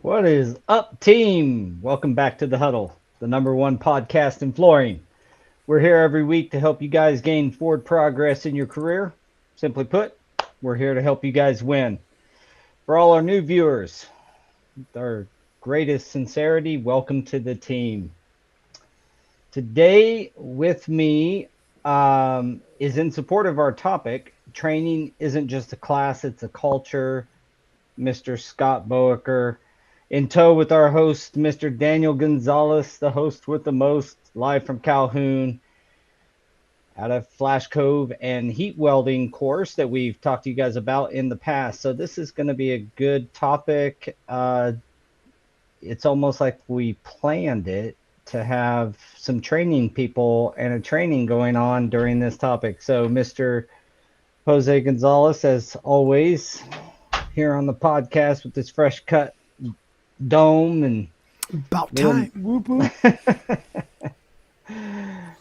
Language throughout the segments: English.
What is up, team? Welcome back to the Huddle, the number one podcast in flooring. We're here every week to help you guys gain forward progress in your career. Simply put, we're here to help you guys win. For all our new viewers, with our greatest sincerity, welcome to the team. Today with me is in support of our topic. Training isn't just a class, it's a culture. Mr. Scott Boecker. In tow with our host, Mr. Daniel Gonzalez, the host with the most, live from Calhoun, out of Flash Cove and heat welding course that we've talked to you guys about in the past. So this is going to be a good topic. It's almost like we planned it to have some training people and a training going on during this topic. So Mr. Jose Gonzalez, as always, here on the podcast with this fresh cut dome and about time. Whoop, whoop.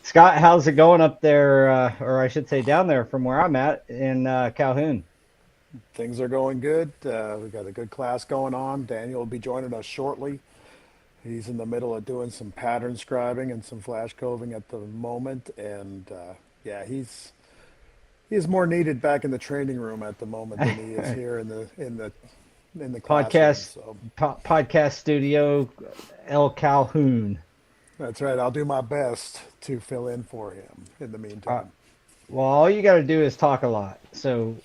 Scott, how's it going up there, or I should say down there from where I'm at in Calhoun? Things are going good. We've got a good class going on. Daniel will be joining us shortly. He's in the middle of doing some pattern scribing and some flash coving at the moment, and he's more needed back in the training room at the moment than he is here in the podcast so. Podcast studio, El Calhoun. That's right. I'll do my best to fill in for him in the meantime. Well, all you got to do is talk a lot, so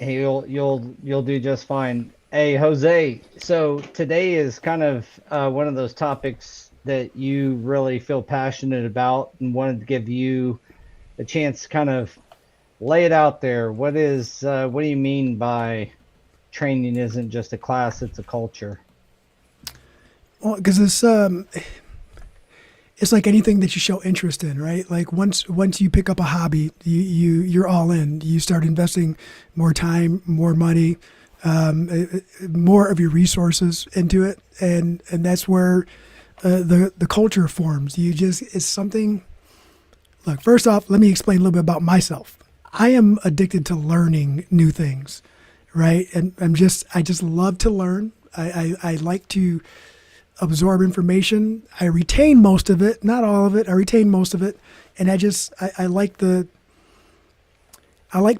you'll do just fine. Hey, Jose. So today is kind of one of those topics that you really feel passionate about, and wanted to give you a chance to kind of lay it out there. What do you mean by training isn't just a class, it's a culture? Well, because it's like anything that you show interest in, right? Like once you pick up a hobby, you're all in. You start investing more time, more money, more of your resources into it, and that's where the culture forms. It's something. Look, first off, let me explain a little bit about myself. I am addicted to learning new things, right? And I just love to learn. I like to absorb information. I retain most of it, not all of it. I retain most of it. And I like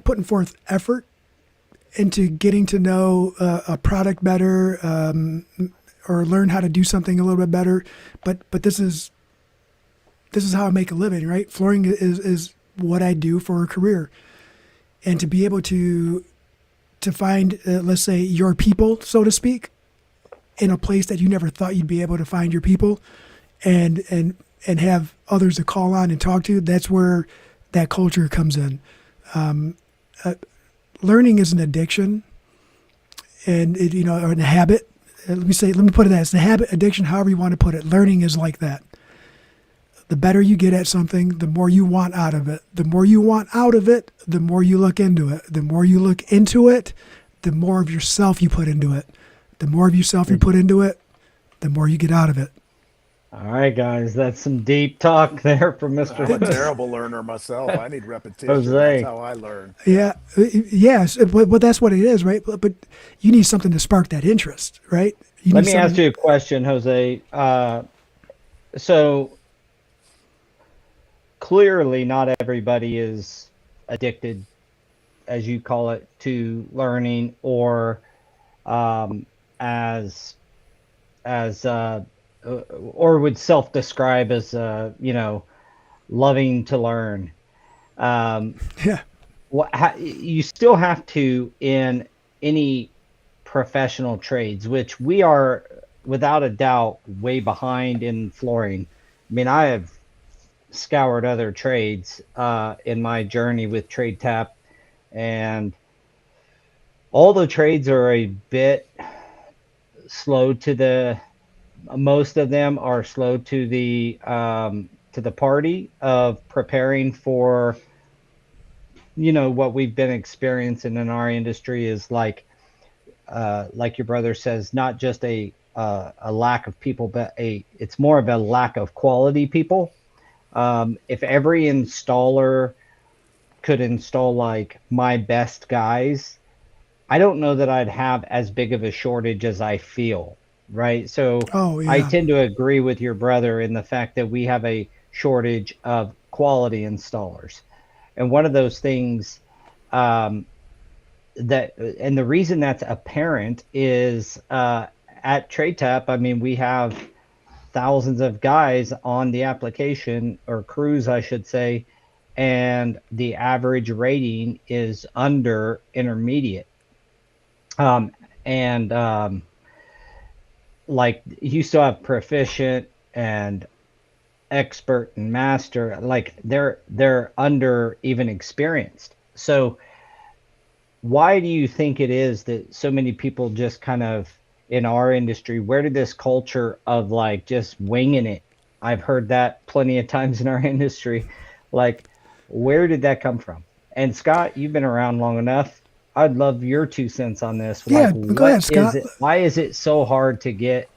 putting forth effort into getting to know a product better, or learn how to do something a little bit better. But this is how I make a living, right? Flooring is what I do for a career. And to be able to find, let's say, your people, so to speak, in a place that you never thought you'd be able to find your people, and have others to call on and talk to, that's where that culture comes in. Learning is an addiction, and or a habit. Let me put it as a habit, addiction, however you want to put it. Learning is like that. The better you get at something, the more you want out of it. The more you want out of it, the more you look into it. The more you look into it, the more of yourself you put into it. The more of yourself you put into it, the more you get out of it. All right, guys, that's some deep talk there from Mr. I'm a terrible learner myself. I need repetition. Jose. That's how I learn. Yeah, yes, but that's what it is, right? But you need something to spark that interest, right? Let me ask you a question, Jose. So clearly not everybody is addicted, as you call it, to learning, or or would self-describe as loving to learn. Yeah. You still have to, in any professional trades, which we are without a doubt way behind in flooring. I mean, I have scoured other trades in my journey with Trade Tap, and all the trades are a bit slow most of them are slow to the party of preparing for, what we've been experiencing in our industry is like your brother says, not just a lack of people, but it's more of a lack of quality people. If every installer could install like my best guys, I don't know that I'd have as big of a shortage as I feel. right? So Oh I yeah. tend to agree with your brother in the fact that we have a shortage of quality installers. And one of those things um, and the reason that's apparent is at TradeTap, I mean, we have thousands of guys on the application or crews, I should say, and the average rating is under intermediate. Um, and like you still have proficient and expert and master, like they're under even experienced. So why do you think it is that so many people just kind of in our industry, where did this culture of like just winging it? I've heard that plenty of times in our industry. Like, where did that come from? And Scott, you've been around long enough. I'd love your 2 cents on this. Like, Yeah, go what ahead, is Scott. it? Why is it so hard to get?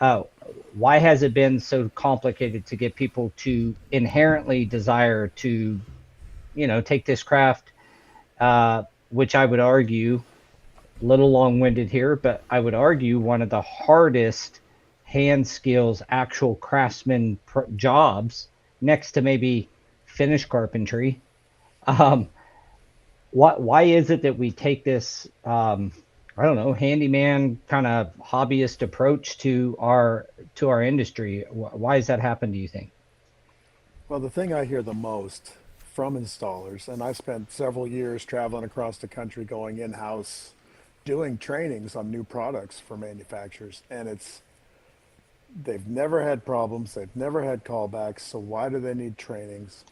Uh, why has it been so complicated to get people to inherently desire to, take this craft, which I would argue little long-winded here, but I would argue one of the hardest hand skills, actual craftsman jobs, next to maybe finish carpentry. Um, why is it that we take this, I don't know, handyman kind of hobbyist approach to our industry? Why does that happen? Do you think? Well, the thing I hear the most from installers, and I spent several years traveling across the country going in-house doing trainings on new products for manufacturers, and it's they've never had problems, they've never had callbacks, so why do they need trainings?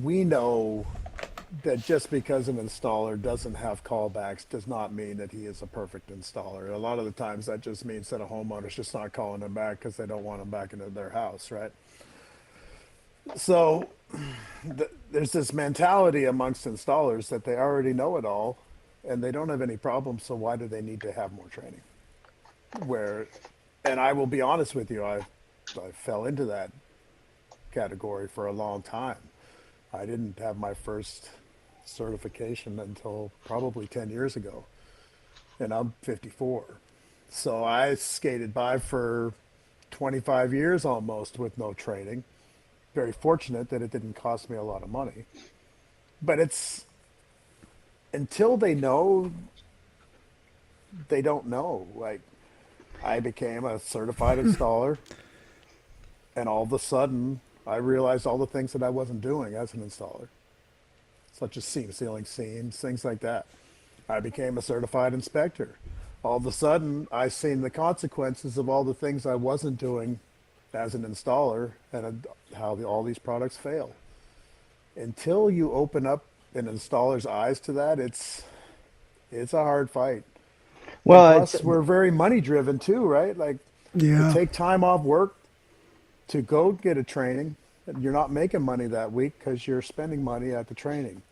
We know that just because an installer doesn't have callbacks does not mean that he is a perfect installer. A lot of the times that just means that a homeowner's just not calling him back because they don't want him back into their house, right? So there's this mentality amongst installers that they already know it all and they don't have any problems, so why do they need to have more training? Where, and I will be honest with you, I fell into that category for a long time. I didn't have my first certification until probably 10 years ago, and I'm 54. So I skated by for 25 years almost with no training. Very fortunate that it didn't cost me a lot of money. But it's until they know, they don't know. Like, I became a certified installer, and all of a sudden, I realized all the things that I wasn't doing as an installer, such as seam sealing seams, things like that. I became a certified inspector. All of a sudden, I seen the consequences of all the things I wasn't doing as an installer and how all these products fail. Until you open up an installer's eyes to that, it's a hard fight. And Well, it's plus, we're very money driven too, right? Like, to Yeah. take time off work to go get a training, you're not making money that week because you're spending money at the training.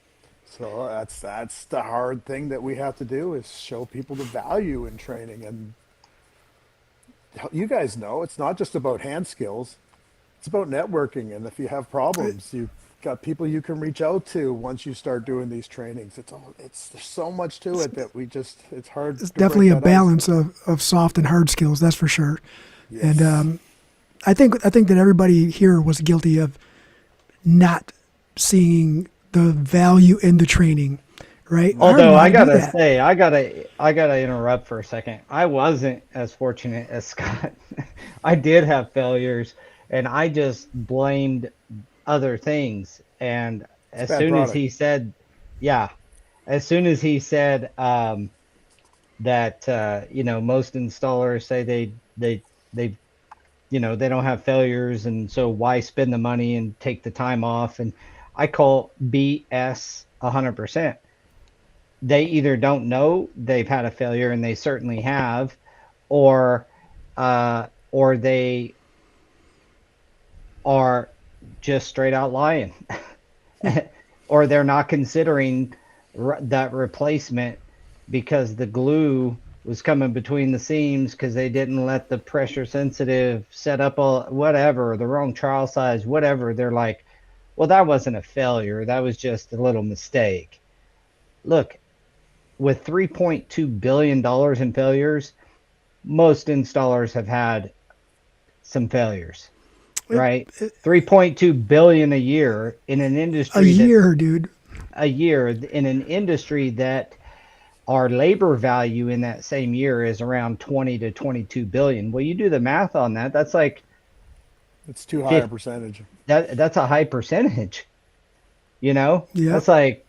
So that's the hard thing that we have to do is show people the value in training. And you guys know it's not just about hand skills; it's about networking. And if you have problems, you got people you can reach out to once you start doing these trainings. It's there's so much to it that it's hard It's to break definitely a that ice. balance of soft and hard skills, that's for sure. And Yes. I think that everybody here was guilty of not seeing the value in the training, right? I don't Although know how I to do gotta that. say, I gotta interrupt for a second. I wasn't as fortunate as Scott. I did have failures, and I just blamed other things. And It's a as bad soon as product. he said, yeah, as soon as he said that most installers say they they don't have failures, and so why spend the money and take the time off? And I call BS 100%. They either don't know they've had a failure, and they certainly have, or or they are just straight out lying, or they're not considering that replacement because the glue was coming between the seams because they didn't let the pressure sensitive set up a whatever, the wrong trial size, whatever. They're like, well, that wasn't a failure, that was just a little mistake. Look, with $3.2 billion in failures, most installers have had some failures, It- right? 3.2 billion a year in an a industry that year, dude. a year in an industry that our labor value in that same year is around 20 to 22 billion. Well, you do the math on that, that's like It's too high a 50, percentage. that's a high percentage, you know? Yep. That's like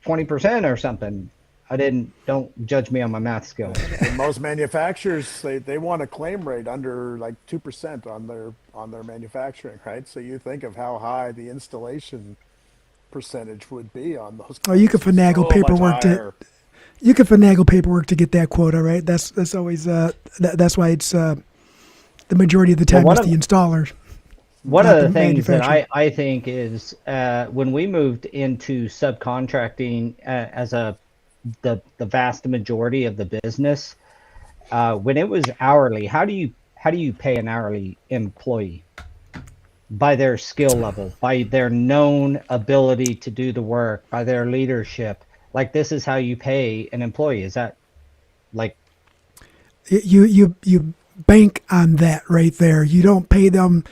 20% or something. Don't judge me on my math skills. And most manufacturers, they want a claim rate under like 2% on their manufacturing, right? So you think of how high the installation percentage would be on those Oh, you could claims. finagle So much paperwork to higher. get that quota, right? That's always that's why it's the majority of the Well, time it's the installer, one not of the the things that manufacturer. I think is when we moved into subcontracting as the vast majority of the business, when it was hourly, how do you pay an hourly employee? By their skill level, by their known ability to do the work, by their leadership. Like this is how you pay an employee. Is that like You bank on that right there. You don't pay them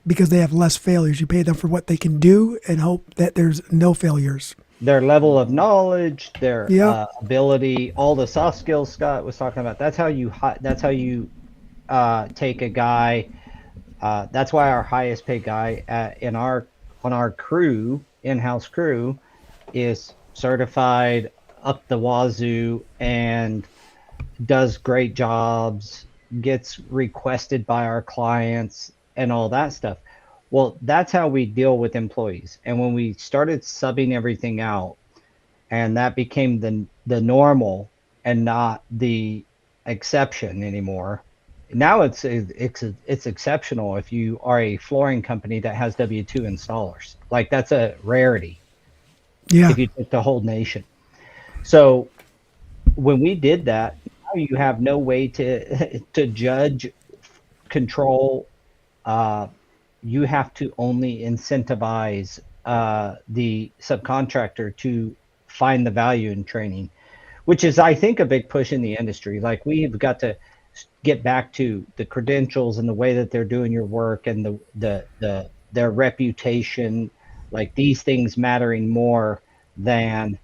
because they have less failures. You pay them for what they can do and hope that there's no failures. their level of knowledge, their Yep. ability, all the soft skills Scott was talking about? That's how you take a guy. That's why our highest paid guy in our on our crew, in-house crew, is certified up the wazoo and does great jobs, gets requested by our clients, and all that stuff. Well, that's how we deal with employees. And when we started subbing everything out, and that became the normal and not the exception anymore. Now it's exceptional if you are a flooring company that has W-2 installers. Like that's a rarity Yeah. if you take the whole nation. So when we did that, now you have no way to to judge, control. Uh, you have to only incentivize the subcontractor to find the value in training, which is, I think, a big push in the industry. Like we've got to get back to the credentials and the way that they're doing your work and their reputation. Like these things mattering more than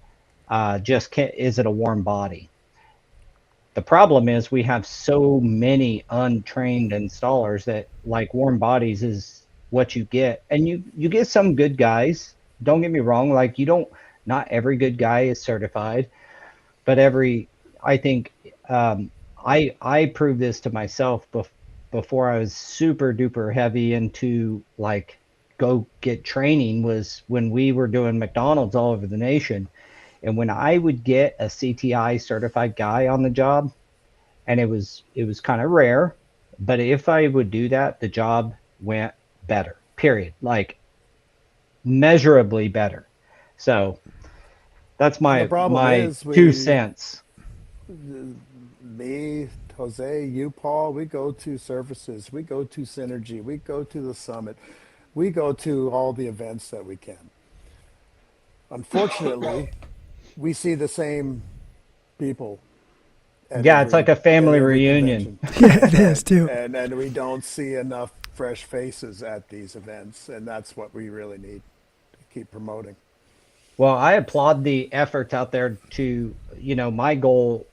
is it a warm body? The problem is we have so many untrained installers that like warm bodies is what you get. And you get some good guys. Don't get me wrong, like you don't not every good guy is certified, but every I think I proved this to myself before I was super duper heavy into like go get training was when we were doing McDonald's all over the nation. And when I would get a CTI certified guy on the job, and it was kind of rare, but if I would do that, the job went better. Period. Like measurably better. So that's And the my problem my is, two cents. me, Jose, you, Paul, we go to services, we go to Synergy, we go to the summit, we go to all the events that we can. Unfortunately, we see the same people Yeah, it's like a at family every reunion. convention. Yeah, it That's is right. too. And we don't see enough fresh faces at these events, and that's what we really need to keep promoting. Well, I applaud the efforts out there to, my goal,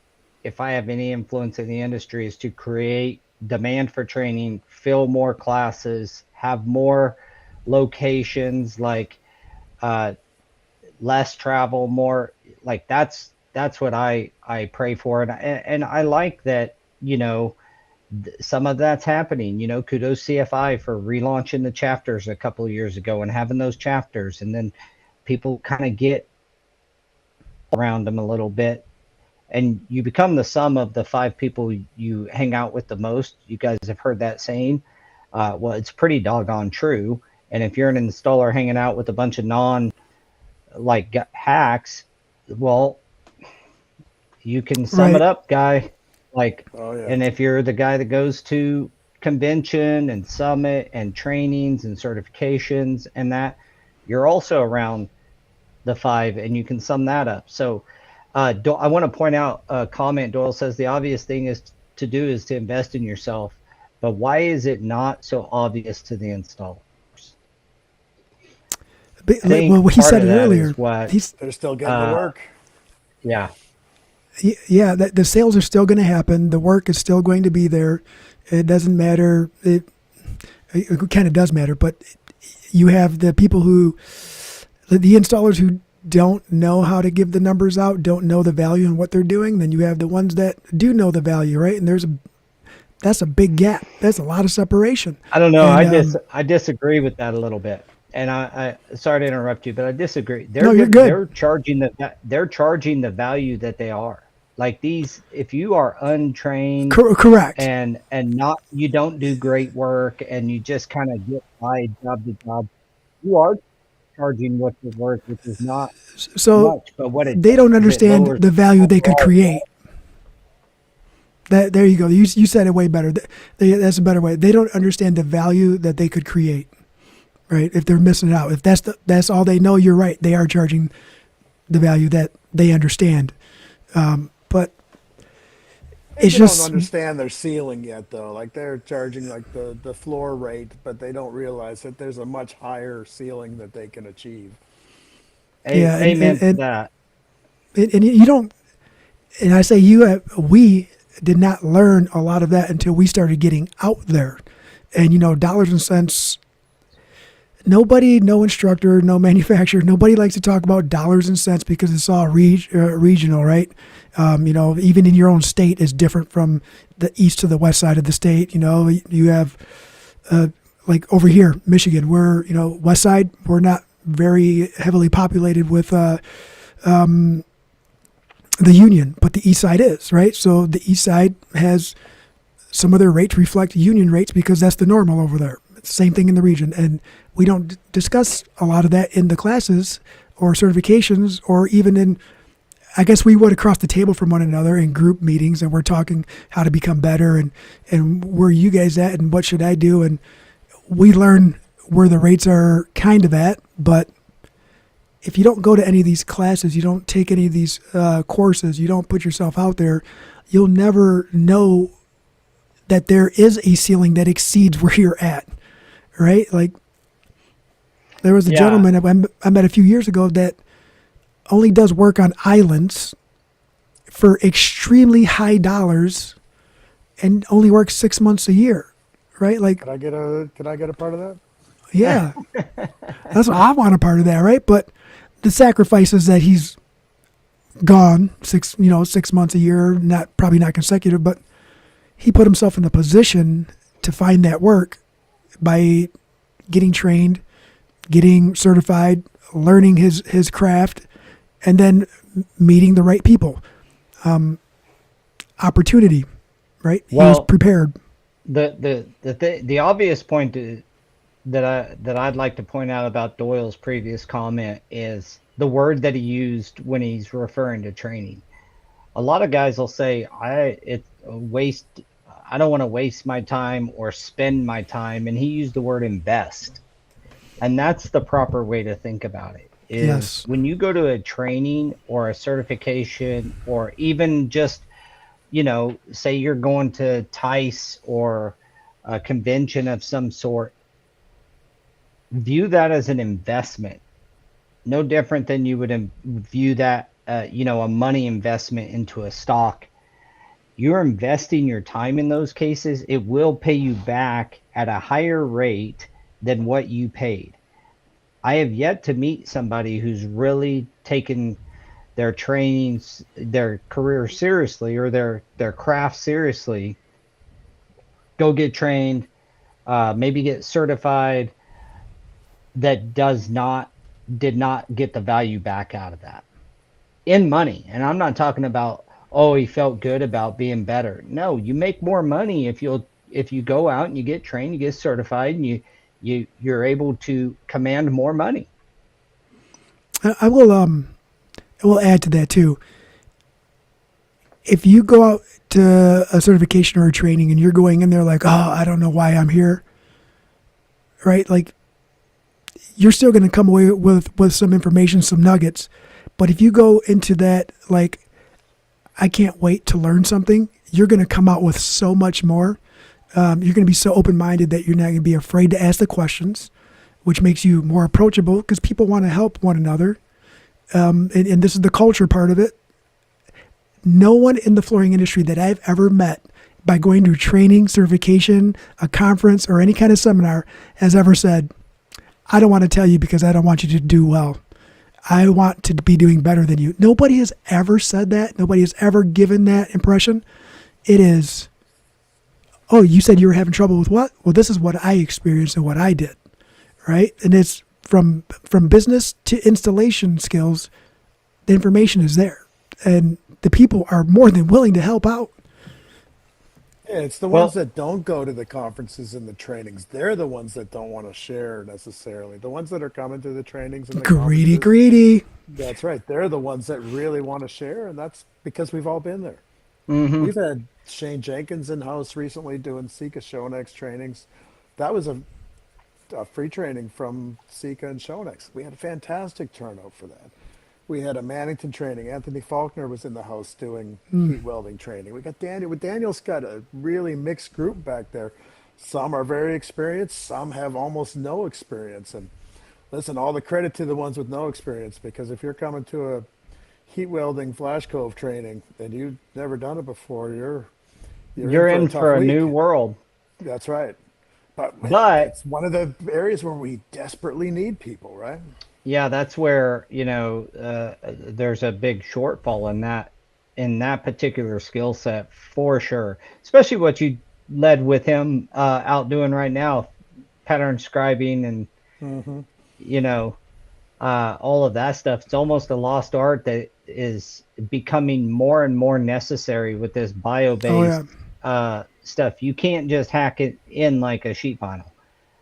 if I have any influence in the industry, is to create demand for training, fill more classes, have more locations, like uh, less travel, more like that's what I pray for, and I like that, some of that's happening. Kudos CFI for relaunching the chapters a couple of years ago and having those chapters, and then people kind of get around them a little bit, and you become the sum of the five people you hang out with the most. You guys have heard that saying. Well, it's pretty doggone true. And if you're an installer hanging out with a bunch of non like hacks, well, you can sum it Right. up, guy. Like, Oh yeah. and if you're the guy that goes to convention and summit and trainings and certifications and that, you're also around the five, and you can sum that up. So, I want to point out a comment. Doyle says the obvious thing is to do is to invest in yourself, but why is it not so obvious to the installers? But, I think well, he part said of it that earlier. is what, They're still getting the uh, work. yeah, Yeah, the sales are still going to happen. The work is still going to be there. It doesn't matter. It kind of does matter, but you have the people the installers who don't know how to give the numbers out, don't know the value in what they're doing. Then you have the ones that do know the value, right? And that's a big gap. That's a lot of separation. I don't know. And I disagree with that a little bit. And I sorry to interrupt you, but I disagree. no, you're good. They're charging the value that they are. Like these, if you are untrained Correct. and not, you don't do great work and you just kind of get by job to job, you are charging what you're worth, which is not So much. But what it they does don't is it understand lowers the the value they could overall. create. There you go. You said it way better. That's a better way. They don't understand the value that they could create, right? If they're missing out, if that's all they know, you're right. They are charging the value that they understand, but it's They just don't understand their ceiling yet, though. Like they're charging like the floor rate, but they don't realize that there's a much higher ceiling that they can achieve. yeah, Amen to that. and you don't. And I say we did not learn a lot of that until we started getting out there, and dollars and cents. Nobody, no instructor, no manufacturer, nobody likes to talk about dollars and cents because it's all regional, right? Even in your own state is different from the east to the west side of the state. You have, like over here, Michigan, we're, west side, we're not very heavily populated with the union, but the east side is, right? So the east side has some of their rates reflect union rates because that's the normal over there. Same thing in the region. And we don't discuss a lot of that in the classes or certifications or even in, I guess we would across the table from one another in group meetings, and we're talking how to become better and where you guys at and what should I do. And we learn where the rates are kind of at, but if you don't go to any of these classes, you don't take any of these courses, you don't put yourself out there, you'll never know that there is a ceiling that exceeds where you're at, right? Like there was a Yeah. gentleman I met a few years ago that only does work on islands for extremely high dollars and only works 6 months a year, right? Like, Could I get a part of that? yeah, that's what I want a part of that, right? But the sacrifices that he's gone 6 months a year, probably not consecutive, but he put himself in a position to find that work by getting trained, getting certified, learning his craft, and then meeting the right people. Opportunity, right? He was Well, prepared. the obvious point that I'd like to point out about Doyle's previous comment is the word that he used when he's referring to training. A lot of guys will say, it's a waste. I don't want to waste my time or spend my time. And he used the word invest. And that's the proper way to think about it is Yes. when you go to a training or a certification or even just, say you're going to TICE or a convention of some sort, view that as an investment. No different than you would view that, a money investment into a stock. You're investing your time in those cases. It will pay you back at a higher rate than what you paid. I have yet to meet somebody who's really taken their trainings, their career seriously, or their craft seriously. Go get trained, maybe get certified. That did not get the value back out of that in money. And I'm not talking about, oh, he felt good about being better. No, you make more money if you go out and you get trained, you get certified, and you're able to command more money. I will add to that too. If you go out to a certification or a training and you're going in there like, oh, I don't know why I'm here, right? Like, you're still going to come away with some information, some nuggets. But if you go into that like, I can't wait to learn something, you're going to come out with so much more. You're going to be so open-minded that you're not going to be afraid to ask the questions, which makes you more approachable because people want to help one another. And this is the culture part of it. No one in the flooring industry that I've ever met by going to training, certification, a conference, or any kind of seminar has ever said, I don't want to tell you because I don't want you to do well. I want to be doing better than you. Nobody has ever said that. Nobody has ever given that impression. It is, oh, you said you were having trouble with what? Well, this is what I experienced and what I did, right? And it's from business to installation skills, the information is there. And the people are more than willing to help out. Yeah, it's the ones Well, that don't go to the conferences and the trainings. They're the ones that don't want to share necessarily. The ones that are coming to the trainings and the Greedy, conferences, greedy. that's right. They're the ones that really want to share, and that's because we've all been there. hmm We've had Shane Jenkins in house recently doing Sika Shonex trainings. That was a free training from Sika and Shonex. We had a fantastic turnout for that. We had a Mannington training. Anthony Faulkner was in the house doing heat welding training. We got Daniel. Daniel's got a really mixed group back there. Some are very experienced. Some have almost no experience. And listen, all the credit to the ones with no experience, because if you're coming to a heat welding flash cove training and you've never done it before, you're in you're for a in tough for a new week. world. That's right. But man, But it's one of the areas where we desperately need people, right? yeah, that's where, there's a big shortfall in that particular skill set for sure. Especially what you led with him out doing right now, pattern scribing and Hmm. you know all of that stuff. It's almost a lost art that is becoming more and more necessary with this Oh, bio-based yeah. stuff. You can't just hack it in like a sheet vinyl.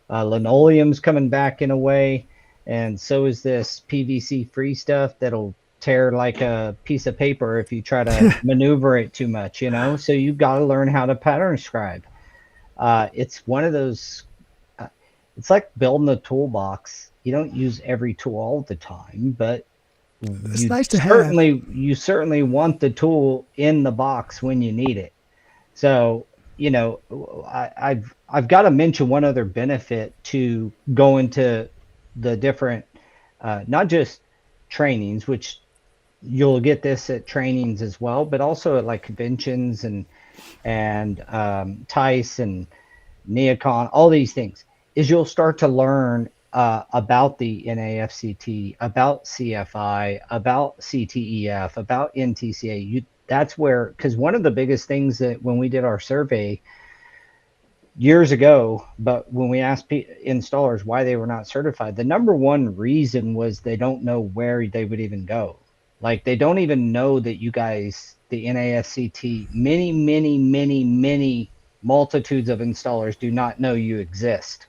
Linoleum's coming back in a way, and so is this PVC free stuff that'll tear like a piece of paper if you try to maneuver it too much, So you've got to learn how to pattern scribe. It's one of those. Uh, it's like building a toolbox. You don't use every tool all the time, but It's nice to have. you certainly want the tool in the box when you need it. So, I've got to mention one other benefit to going to the different, not just trainings, which you'll get this at trainings as well, but also at like conventions and TICE and Neocon, all these things, is you'll start to learn about the NAFCT, about CFI, about CTEF, about NTCA. That's where, because one of the biggest things that when we did our survey years ago, but when we asked installers why they were not certified, the number one reason was they don't know where they would even go. Like they don't even know that you guys, the NAFCT, many, many, many, many multitudes of installers do not know you exist.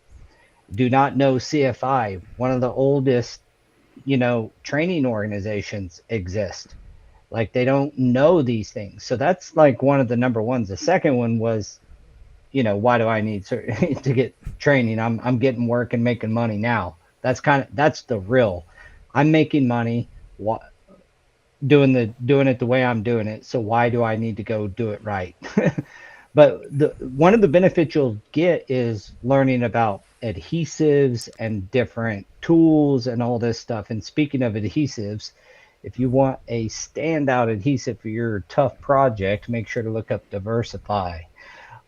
Do not know CFI, one of the oldest, training organizations exist. Like they don't know these things. So that's like one of the number ones. The second one was, why do I need to get training? I'm getting work and making money now. That's the real. I'm making money doing it the way I'm doing it. So why do I need to go do it right? But the one of the benefits you'll get is learning about adhesives and different tools and all this stuff. And speaking of adhesives, if you want a standout adhesive for your tough project, make sure to look up Diversify.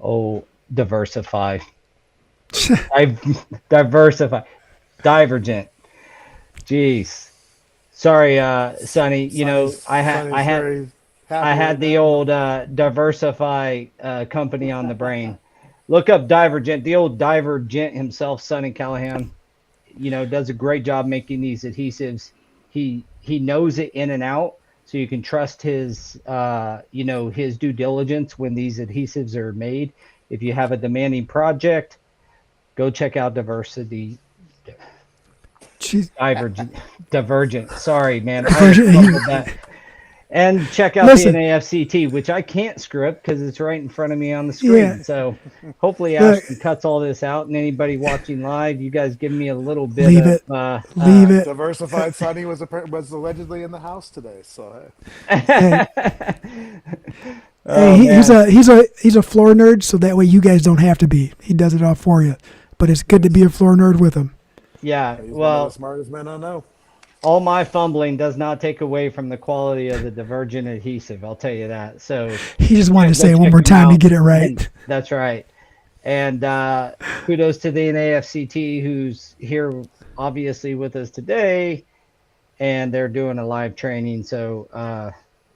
Oh, Diversify. Diversify. Divergent. Jeez. Sorry, Sonny. Sonny's very I happy right had the now. old Diversify company on the brain. Look up Divergent. The old Divergent himself, Sonny Callahan, does a great job making these adhesives. He knows it in and out, so you can trust his his due diligence when these adhesives are made. If you have a demanding project, go check out Diversity Jeez. Divergent. Divergent. Sorry, man. I almost Virgin, fumbled that. And check out the Listen, NAFCT, which I can't script because it's right in front of me on the yeah, screen. So hopefully look, Ashton cuts all this out, and anybody watching live, you guys give me a little bit leave of it, leave it. Diversified Sonny was allegedly in the house today, so Hey, hey, oh he's man. a floor nerd, so that way you guys don't have to be. He does it all for you. But it's good to be a floor nerd with him. Yeah, he's one of the well, smartest men I know. all my fumbling does not take away from the quality of the Divergent adhesive. I'll tell you that. So He just wanted yeah, to go say it one check more him time to out. get it And right. that's right. And kudos to the NAFCT who's here, obviously with us today, and they're doing a live training. So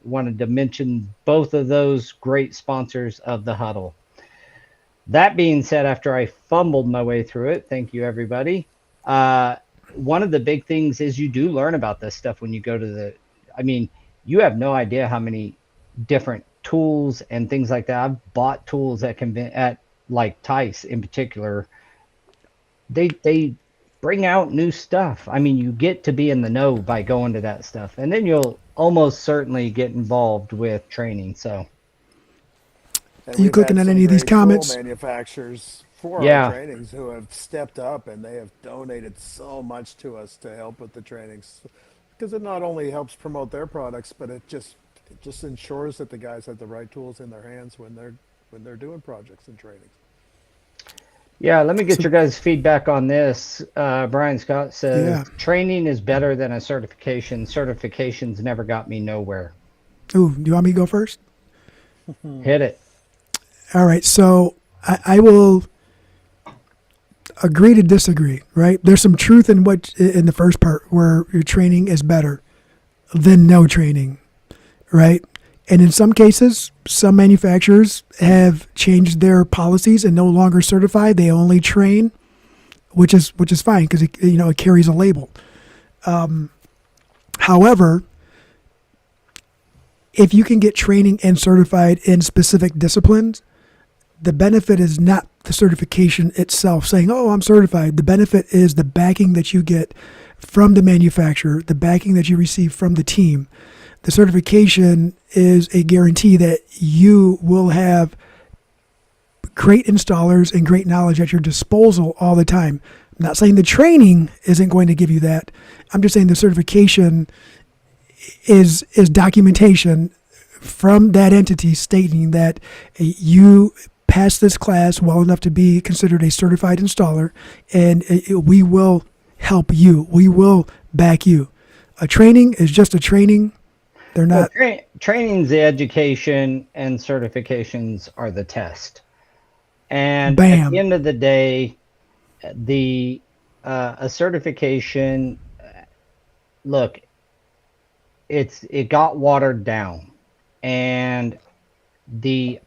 wanted to mention both of those great sponsors of the Huddle. That being said, after I fumbled my way through it, thank you everybody. Uh, one of the big things is you do learn about this stuff when you go to the. I mean, you have no idea how many different tools and things like that. I've bought tools at like Tice in particular. They bring out new stuff. I mean, you get to be in the know by going to that stuff, and then you'll almost certainly get involved with training. So And Are you we've clicking had on some any of these great tool comments? manufacturers for our yeah, trainings who have stepped up and they have donated so much to us to help with the trainings because it not only helps promote their products, but it just ensures that the guys have the right tools in their hands when they're doing projects and trainings. yeah. Let me get So your guys' feedback on this. Brian Scott says yeah. training is better than a certification. Certifications never got me nowhere. Ooh, do you want me to go first? Hit it. All right. So I will agree to disagree. Right? There's some truth in what in the first part where your training is better than no training. Right? And in some cases, some manufacturers have changed their policies and no longer certify. They only train, which is fine because it carries a label. However, if you can get training and certified in specific disciplines, the benefit is not the certification itself saying, oh, I'm certified. The benefit is the backing that you get from the manufacturer, the backing that you receive from the team. The certification is a guarantee that you will have great installers and great knowledge at your disposal all the time. I'm not saying the training isn't going to give you that. I'm just saying the certification is documentation from that entity stating that you passed this class well enough to be considered a certified installer, and we will help you. We will back you. A training is just a training. They're Well, not. training's the education, and certifications are the test. And at the Bam. end of the day, the a certification, look, it got watered down, and the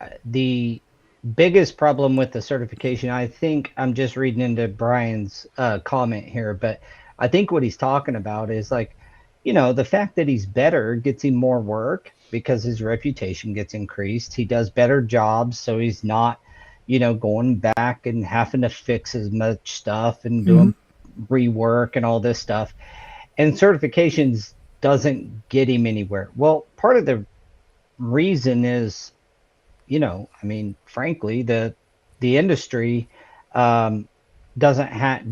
biggest problem with the certification, I think I'm just reading into Brian's comment here, but I think what he's talking about is like, the fact that he's better gets him more work because his reputation gets increased. He does better jobs, so he's not, going back and having to fix as much stuff and Hmm. doing rework and all this stuff. And certifications doesn't get him anywhere. Well, part of the reason is, I mean, frankly, the industry um,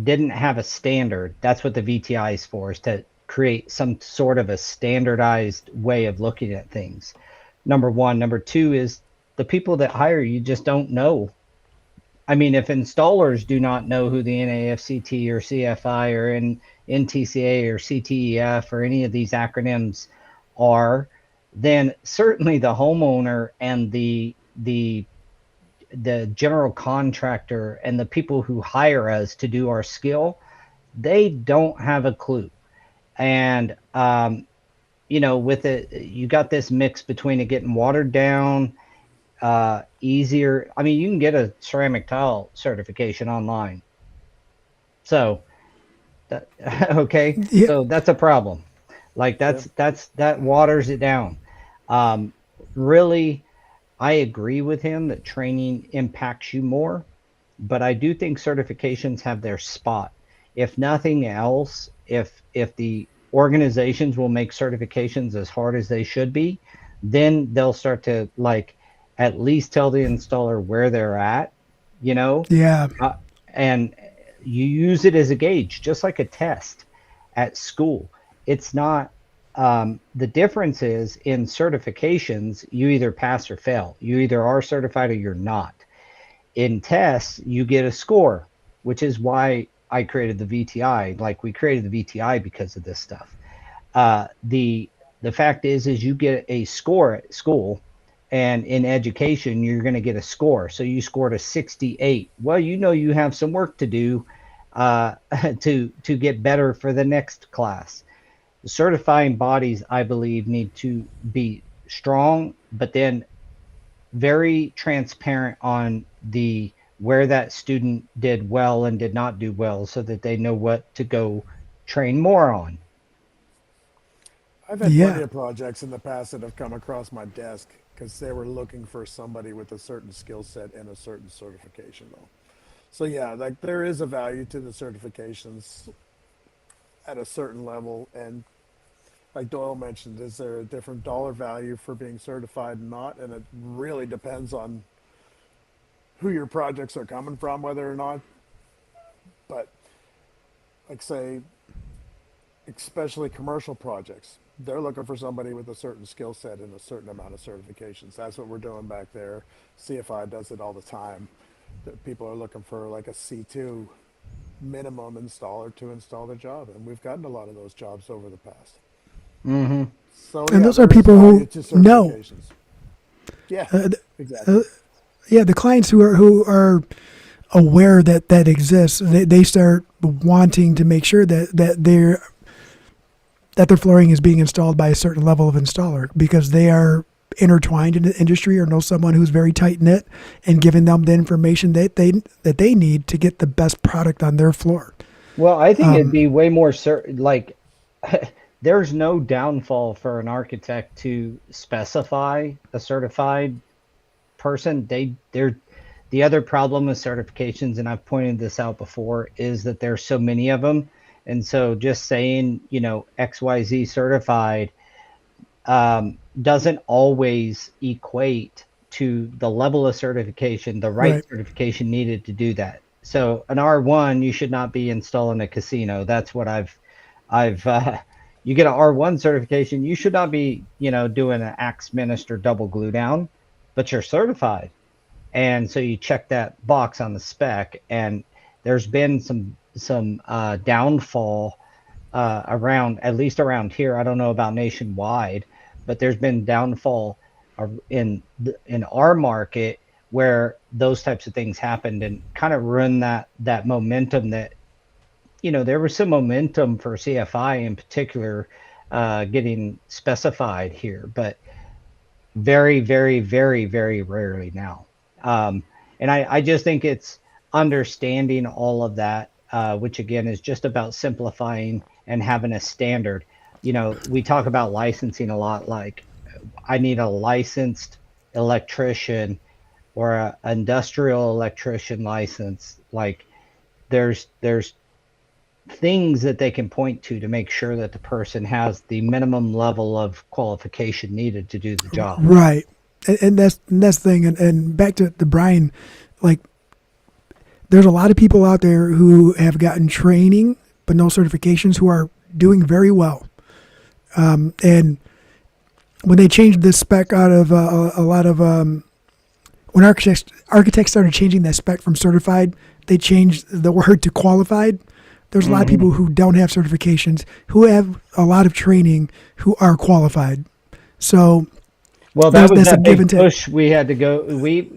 didn't have a standard. That's what the VTI is for, is to create some sort of a standardized way of looking at things. Number one. Number two is the people that hire you just don't know. I mean, if installers do not know who the NAFCT or CFI or NTCA or CTEF or any of these acronyms are, then certainly the homeowner and the general contractor and the people who hire us to do our skill, they don't have a clue. And with it, you got this mix between it getting watered down, easier. I mean, you can get a ceramic tile certification online. So that, okay, Yeah. so that's a problem. Like Yeah. that waters it down. Um, really, I agree with him that training impacts you more, but I do think certifications have their spot. If nothing else, if the organizations will make certifications as hard as they should be, then they'll start to like at least tell the installer where they're at, you know, Yeah. uh, and you use it as a gauge, just like a test at school. It's not, the difference is in certifications, you either pass or fail. You either are certified or you're not. In tests, you get a score, which is why I created the VTI. Like we created the VTI because of this stuff. The fact is you get a score at school, and in education you're going to get a score. So you scored a 68. Well, you know you have some work to do uh, to get better for the next class. The certifying bodies, I believe, need to be strong, but then very transparent on the where that student did well and did not do well, so that they know what to go train more on. I've had plenty Yeah. of projects in the past that have come across my desk because they were looking for somebody with a certain skill set and a certain certification, though. So yeah, like there is a value to the certifications at a certain level, and like Doyle mentioned, is there a different dollar value for being certified and not? And it really depends on who your projects are coming from, whether or not. But like say, especially commercial projects, they're looking for somebody with a certain skill set and a certain amount of certifications. That's what we're doing back there. CFI does it all the time. That people are looking for like a C2 minimum installer to install their job, and we've gotten a lot of those jobs over the past. Hmm. So And yeah, those are there is people value who to know. certifications. Yeah, Uh, exactly. yeah, the clients who are aware that that exists, they start wanting to make sure that their flooring is being installed by a certain level of installer because they are intertwined in the industry or know someone who's very tight knit and giving them the information that they need to get the best product on their floor. Well, I think it'd be way more certain. Like, there's no downfall for an architect to specify a certified person. They're the other problem with certifications, and I've pointed this out before, is that there's so many of them, and so just saying, XYZ certified doesn't always equate to the level of certification, the right Right. certification needed to do that. So an R1, you should not be installing a casino. That's what I've you get an R1 certification, you should not be, doing an axe minister double glue down, but you're certified. And so you check that box on the spec, and there's been some downfall around, at least around here. I don't know about nationwide, but there's been downfall in our market where those types of things happened and kind of ruined that momentum. That there was some momentum for CFI in particular getting specified here, but very, very, very, very rarely now. Um, and I just think it's understanding all of that, which again is just about simplifying and having a standard. We talk about licensing a lot. Like, I need a licensed electrician or a industrial electrician license. Like, there's things that they can point to make sure that the person has the minimum level of qualification needed to do the job. Right. And that's the thing. And back to Brian, like there's a lot of people out there who have gotten training but no certifications who are doing very well. And when they changed this spec out of a lot of when architects started changing that spec from certified, they changed the word to qualified. There's a lot of Hmm. people who don't have certifications who have a lot of training who are qualified. So Well, that there's was that's a that give big and take. push we had to go.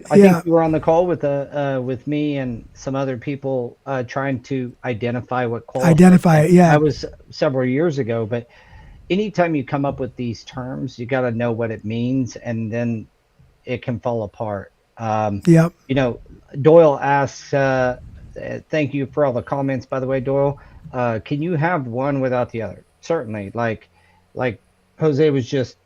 I think Yeah, you were on the call with me and some other people trying to identify what qualified identify meant. it. Yeah, That was several years ago, but anytime you come up with these terms, you got to know what it means, and then it can fall apart. yeah. You know, Doyle asks, thank you for all the comments, by the way, Doyle. Can you have one without the other? Certainly. Like Jose was just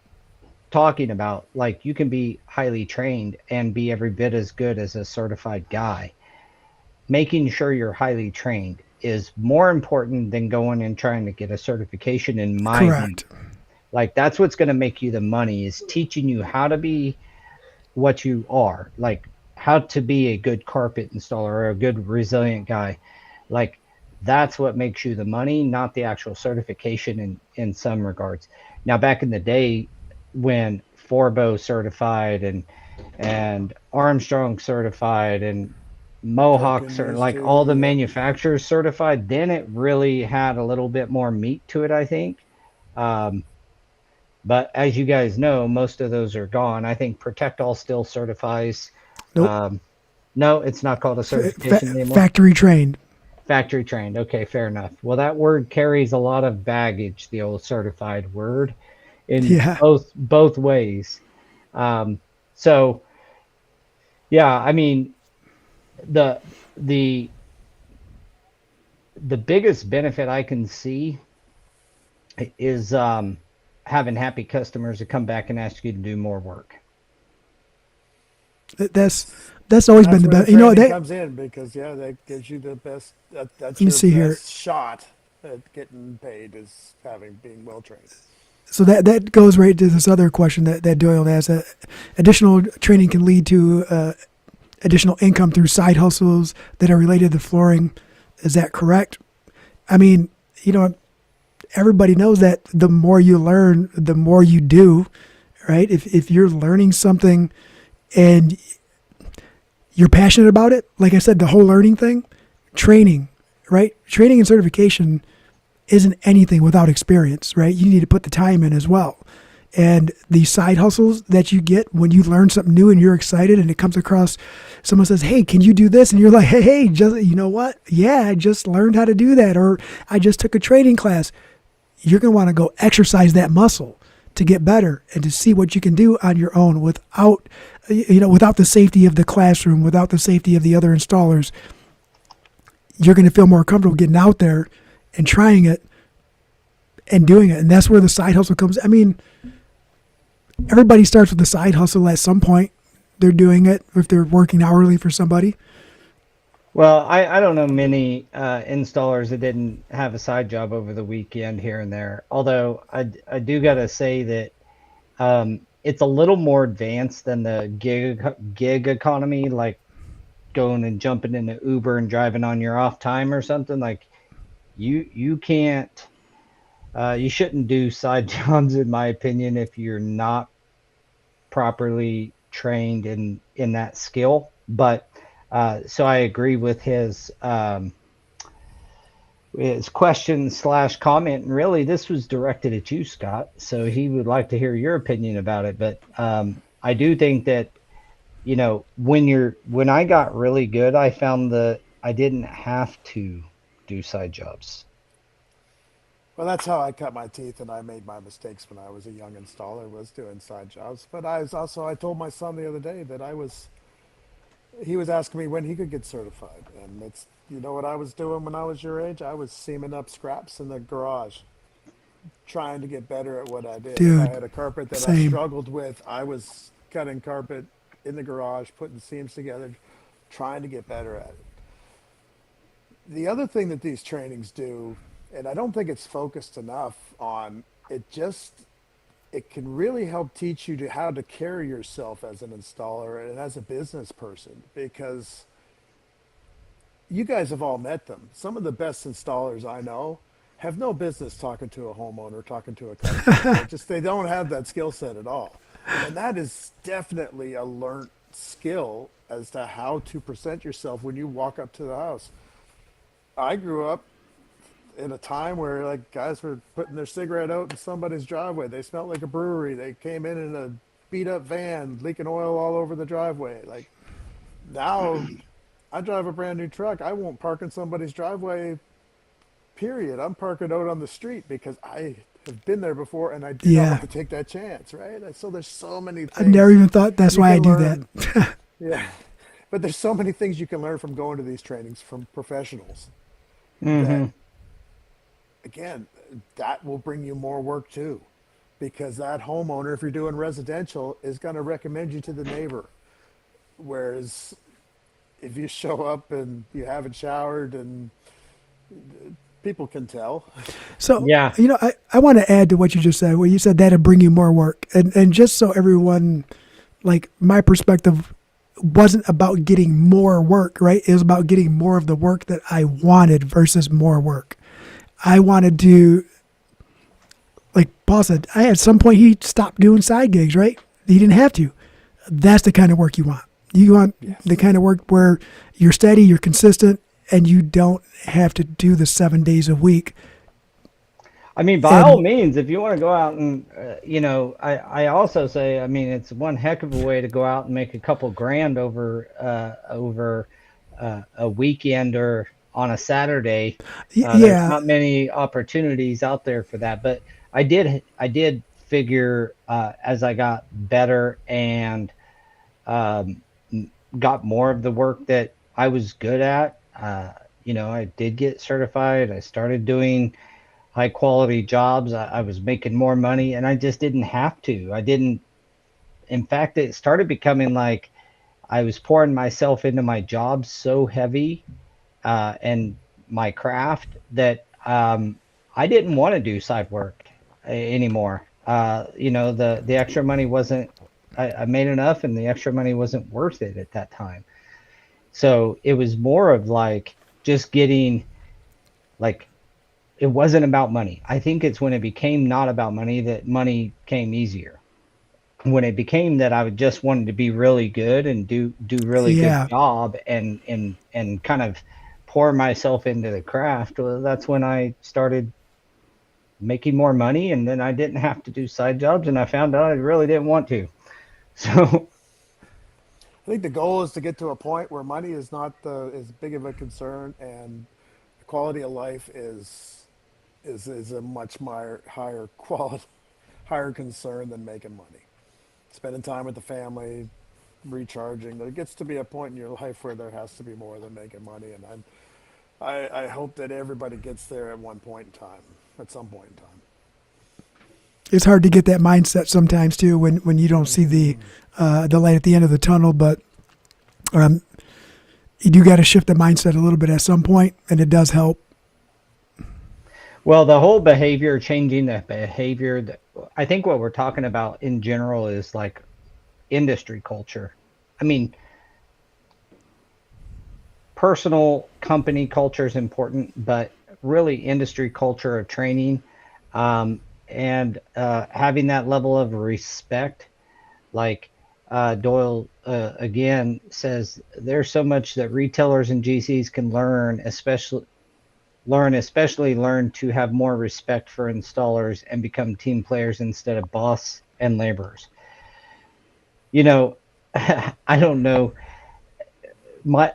talking about, like, you can be highly trained and be every bit as good as a certified guy. Making sure you're highly trained is more important than going and trying to get a certification, in my view. Correct. Like that's what's going to make you the money, is teaching you how to be what you are, like how to be a good carpet installer or a good resilient guy. Like that's what makes you the money, not the actual certification in some regards. Now back in the day when Forbo certified and Armstrong certified and Mohawk Daikin certified, used like all to, the yep. manufacturers certified, then it really had a little bit more meat to it, I think. Um, but as you guys know, most of those are gone. I think Protect All still certifies. Nope. Um, no, it's not called a certification anymore. Factory trained. Factory trained. Okay, fair enough. Well, that word carries a lot of baggage, the old certified word, in Yeah. both ways. Um, so yeah, I mean the the the biggest benefit I can see is having happy customers to come back and ask you to do more work. That's that's always been That's the where the best. You know, training they comes in because yeah, that gives you the best. let That's me your see here. best shot at getting paid is having being well trained. So that goes right to this other question that Doyle has. Additional training can lead to additional income through side hustles that are related to flooring. Is that correct? I mean, you know, everybody knows that the more you learn, the more you do, right? If you're learning something and you're passionate about it, like I said, the whole learning thing, training, right? Training and certification isn't anything without experience, right? You need to put the time in as well. And these side hustles that you get when you learn something new and you're excited and it comes across, someone says, "Hey, can you do this?" And you're like, "Hey, just you know what? Yeah, I just learned how to do that, or I just took a training class." You're gonna want to go exercise that muscle to get better and to see what you can do on your own without, without the safety of the classroom, without the safety of the other installers. You're going to feel more comfortable getting out there and trying it and doing it. And that's where the side hustle comes. I mean, everybody starts with the side hustle at some point. They're doing it if they're working hourly for somebody. Well, I don't know many installers that didn't have a side job over the weekend here and there. Although I do got to say that it's a little more advanced than the gig economy, like going and jumping into Uber and driving on your off time or something. Like you can't you shouldn't do side jobs in my opinion if you're not properly trained in that skill. But so I agree with his question slash comment, and really this was directed at you, Scott. So he would like to hear your opinion about it. But I do think that when I got really good, I found that I didn't have to do side jobs. Well, that's how I cut my teeth, and I made my mistakes when I was a young installer was doing side jobs. But I told my son the other day that he was asking me when he could get certified, and it's you know what I was doing when I was your age? I was seaming up scraps in the garage, trying to get better at what I did. If I Dude, had a carpet that I same. struggled with, I was cutting carpet in the garage, putting seams together, trying to get better at it. The other thing that these trainings do, and I don't think it's focused enough on, it can really help teach you how to carry yourself as an installer and as a business person because you guys have all met them. Some of the best installers I know have no business talking to a homeowner, talking to a customer. They don't have that skill set at all. And that is definitely a learned skill as to how to present yourself when you walk up to the house. I grew up in a time where like guys were putting their cigarette out in somebody's driveway. They smelled like a brewery. They came in a beat up van, leaking oil all over the driveway. Like now I drive a brand new truck. I won't park in somebody's driveway, period. I'm parking out on the street because I have been there before and I do not Yeah. want to take that chance, right? So there's so many I've never things even thought that's you why I can do that. learn. Yeah. But there's so many things you can learn from going to these trainings from professionals that, Hmm. again, that will bring you more work too. Because that homeowner, if you're doing residential, is going to recommend you to the neighbor. Whereas if you show up and you haven't showered and People can tell. So, Yeah. I want to add to what you just said, where you said that'd bring you more work. And just so everyone, like, my perspective wasn't about getting more work, right? It was about getting more of the work that I wanted versus more work. I wanted to, like Paul said, at some point he stopped doing side gigs, right? He didn't have to. That's the kind of work you want. You want the Yes. kind of work where you're steady, you're consistent, and you don't have to do the 7 days a week. I mean, by all And means, if you want to go out and, I also say, I mean, it's one heck of a way to go out and make a couple grand over a weekend or on a Saturday. There's yeah, not many opportunities out there for that, but I did figure as I got better and um, got more of the work that I was good at. I did get certified. I started doing high quality jobs. I was making more money and I just didn't have to. I didn't, in fact, it started becoming like I was pouring myself into my job so heavy and my craft that I didn't want to do side work anymore. The extra money wasn't, I made enough and the extra money wasn't worth it at that time. So it was more of like just getting like it wasn't about money. I think it's when it became not about money that money came easier. When it became that I would just wanted to be really good and do really good yeah. job and kind of pour myself into the craft, well, that's when I started making more money and then I didn't have to do side jobs and I found out I really didn't want to. So I think the goal is to get to a point where money is not as big of a concern, and the quality of life is a much higher quality, higher concern than making money. Spending time with the family, recharging. There gets to be a point in your life where there has to be more than making money, and I hope that everybody gets there at one point in time, at some point in time. It's hard to get that mindset sometimes too when you don't see the light at the end of the tunnel. But um, you do got to shift the mindset a little bit at some point, and it does help. well, the whole behavior, changing the behavior, I think what we're talking about in general is like industry culture. I mean, personal company culture is important, but really industry culture of training and having that level of respect. Like Doyle again says, there's so much that retailers and GCs can especially learn to have more respect for installers and become team players instead of boss and laborers. You know, I don't know. My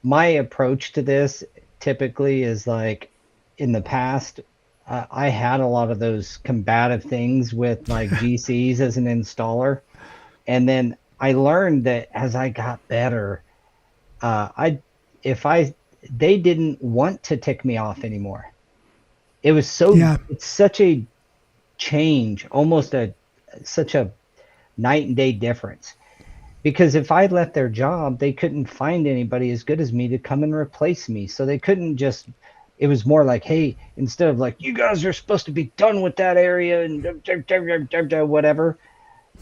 my approach to this typically is like in the past, I had a lot of those combative things with like GCs as an installer. And then I learned that as I got better, I, if I, they didn't want to tick me off anymore. Yeah, It's such a change, almost such a night and day difference. Because if I left their job, they couldn't find anybody as good as me to come and replace me. So they couldn't just, it was more like, hey, instead of like, you guys are supposed to be done with that area and whatever,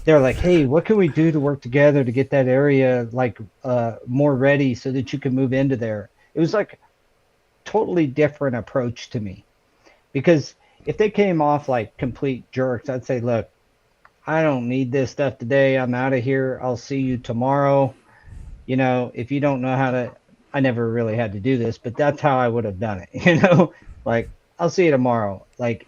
they're like, hey, what can we do to work together to get that area like more ready so that you can move into there? It was like totally different approach to me because if they came off like complete jerks, I'd say, look, I don't need this stuff today. I'm out of here. I'll see you tomorrow. If you don't know how to, I never really had to do this, but that's how I would have done it. Like, I'll see you tomorrow. Like,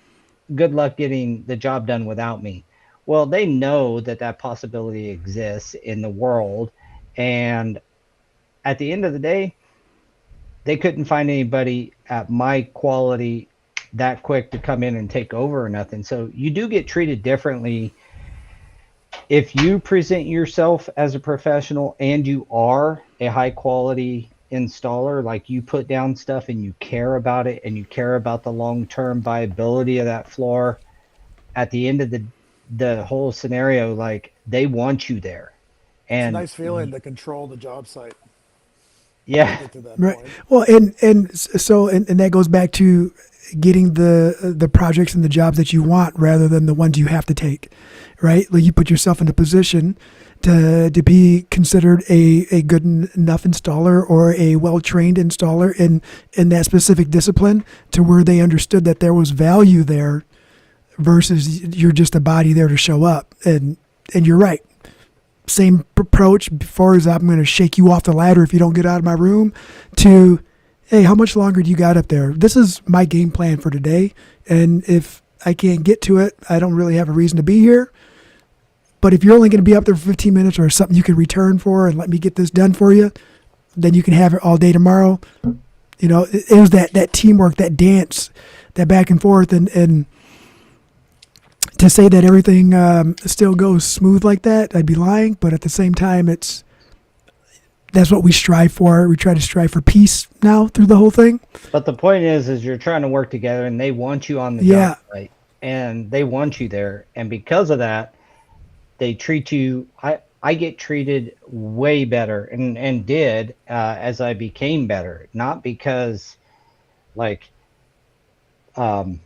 good luck getting the job done without me. Well, they know that that possibility exists in the world. And at the end of the day, they couldn't find anybody at my quality that quick to come in and take over or nothing. So you do get treated differently if you present yourself as a professional and you are a high quality installer, like you put down stuff and you care about it and you care about the long term viability of that floor, at the end of the whole scenario, like they want you there. It's a And nice feeling to control the job site. when we Yeah. get to that Right. point. Well, and that goes back to getting the projects and the jobs that you want rather than the ones you have to take, right? Like you put yourself in a position to be considered a good enough installer or a well trained installer in that specific discipline to where they understood that there was value there versus you're just a body there to show up. And you're right. Same approach before as I'm going to shake you off the ladder if you don't get out of my room to, hey, how much longer do you got up there? This is my game plan for today. And if I can't get to it, I don't really have a reason to be here. But if you're only going to be up there for 15 minutes or something you can return for and let me get this done for you, then you can have it all day tomorrow. You know, it was that teamwork, that dance, that back and forth. And to say that everything still goes smooth like that, I'd be lying. But at the same time, that's what we strive for. We try to strive for peace now through the whole thing. But the point is you're trying to work together, and they want you on the Yeah. job site, and they want you there, and because of that, they treat you. I get treated way better, and did as I became better, not because like um,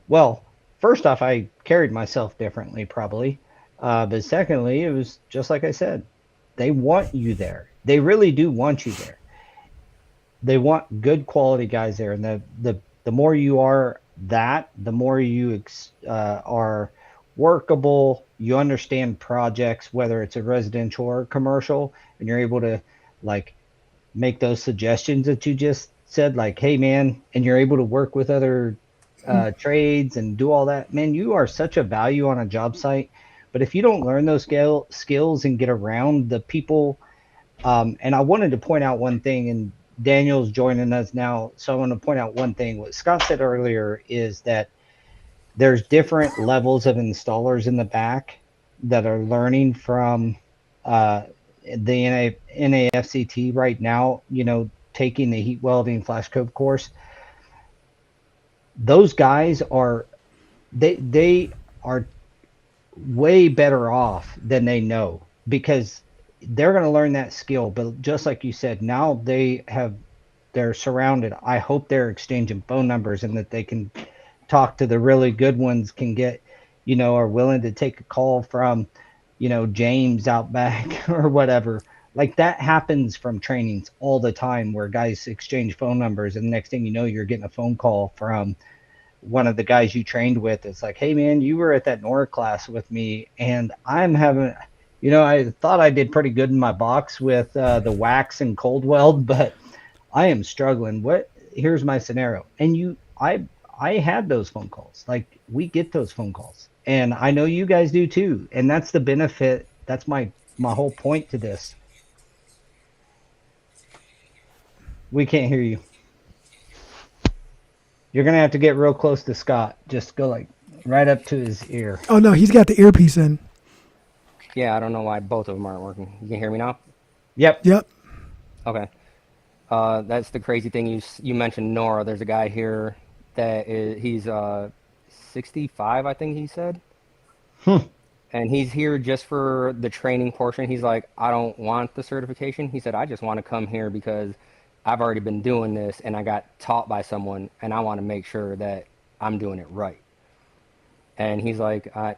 well, first off, I carried myself differently, probably. But secondly, it was just like I said, they want you there. They really do want you there. They want good quality guys there, and the more you are that, the more you are workable. You understand projects, whether it's a residential or commercial, and you're able to like make those suggestions that you just said, like, hey man, and you're able to work with other trades and do all that, man, you are such a value on a job site. But if you don't learn those skills and get around the people, and I wanted to point out one thing, and Daniel's joining us now, so I want to point out one thing. What Scott said earlier is that there's different levels of installers in the back that are learning from uh, the NAFCT right now, taking the heat welding flash code course. Those guys are they are way better off than they know, because they're going to learn that skill. But just like you said, now they're surrounded. I hope they're exchanging phone numbers, and that they can talk to the really good ones, can get, are willing to take a call from, James out back or whatever. Like that happens from trainings all the time, where guys exchange phone numbers, and the next thing you know, you're getting a phone call from one of the guys you trained with. It's like, hey man, you were at that NOR class with me, and I'm having, I thought I did pretty good in my box with the wax and cold weld, but I am struggling. Here's my scenario. And I had those phone calls. Like, we get those phone calls, and I know you guys do too. And that's the benefit. That's my whole point to this. We can't hear you. You're gonna have to get real close to Scott. Just go like right up to his ear. Oh no, he's got the earpiece in. Yeah, I don't know why both of them aren't working. You can hear me now? Yep. Yep. Okay. That's the crazy thing. You mentioned Nora. There's a guy here he's 65, I think he said. And he's here just for the training portion. He's like, I don't want the certification. He said, I just want to come here because I've already been doing this and I got taught by someone and I want to make sure that I'm doing it right. And he's like, I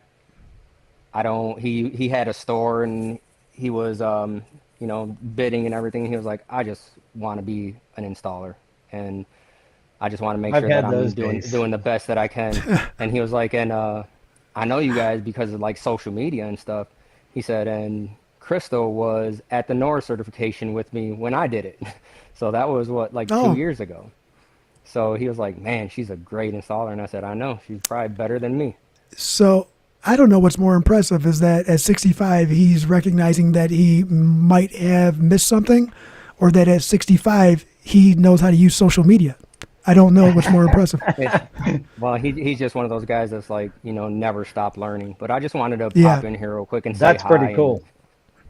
don't, he had a store and he was, bidding and everything. He was like, I just want to be an installer and I just want to make I've sure that had I'm those doing days. doing the best that I can. And he was like, and I know you guys because of like social media and stuff. He said, and Crystal was at the NOR certification with me when I did it. So that was what, like 2 years ago. So he was like, man, she's a great installer. And I said, I know, she's probably better than me. So I don't know what's more impressive is that at 65 he's recognizing that he might have missed something, or that at 65 he knows how to use social media. I don't know what's more impressive. Well, he's just one of those guys that's like, never stop learning. But I just wanted to Yeah. pop in here real quick and say That's pretty hi cool.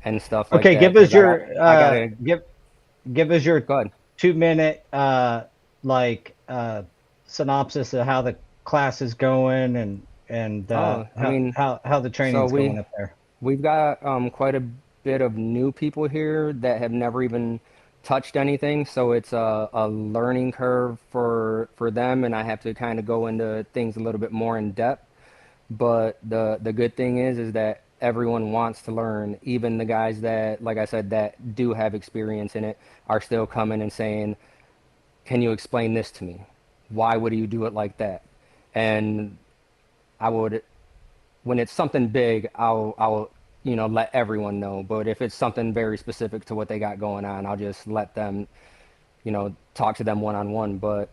and stuff like Okay, that. give us 'Cause your I gotta give us your go ahead. 2 minute synopsis of how the class is going, and Oh, I mean, how the so training's going up there. we've got quite a bit of new people here that have never even touched anything, so it's a learning curve for them, and I have to kind of go into things a little bit more in depth. But the good thing is that everyone wants to learn. Even the guys that, like I said, that do have experience in it are still coming and saying, "Can you explain this to me? Why would you do it like that?" And I would, when it's something big, I'll let everyone know. But if it's something very specific to what they got going on, I'll just let them, talk to them one on one. But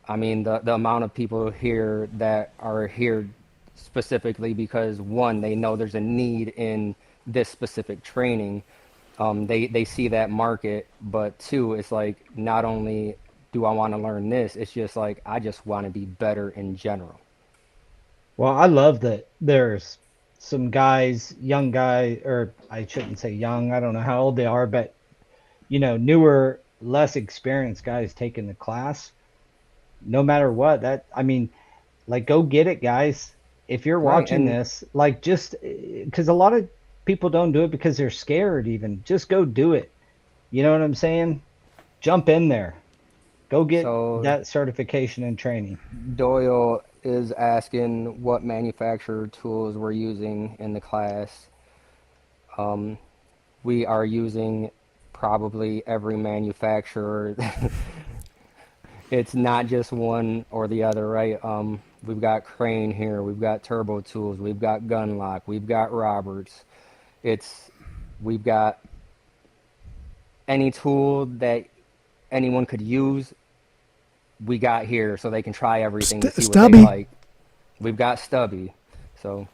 I mean, the amount of people here that are here specifically because one, they know there's a need in this specific training. They see that market, but two, it's like not only do I want to learn this, it's just like I just want to be better in general. Well, I love that there's some guys, young guys, or I shouldn't say young, I don't know how old they are, but newer, less experienced guys taking the class. No matter what, that I mean, like go get it, guys. If you're Right, watching and this, like just because a lot of people don't do it because they're scared, even just go do it. You know what I'm saying? Jump in there. Go get so that certification and training. Doyle is asking what manufacturer tools we're using in the class. We are using probably every manufacturer. It's not just one or the other, right? We've got Crane here, we've got Turbo Tools, we've got Gunlock, we've got Roberts. It's we've got any tool that anyone could use, we got here so they can try everything to see what they Stubby. like. We've got Stubby. So,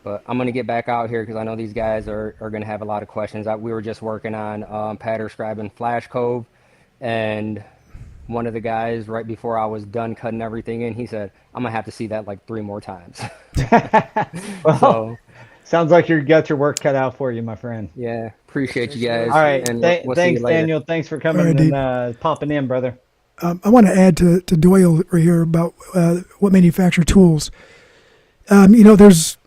but I'm going to get back out here because I know these guys are going to have a lot of questions. We were just working on pattern scribing Flash Cove, and one of the guys, right before I was done cutting everything in, he said, "I'm going to have to see that like 3 more times." Well, So, sounds like you got your work cut out for you, my friend. yeah, appreciate you Sure. All guys, right. and we'll see you Thanks, later. Daniel. Thanks for All right, coming and Dave. popping in, brother. I want to add to Doyle right here about what manufacturer tools. There's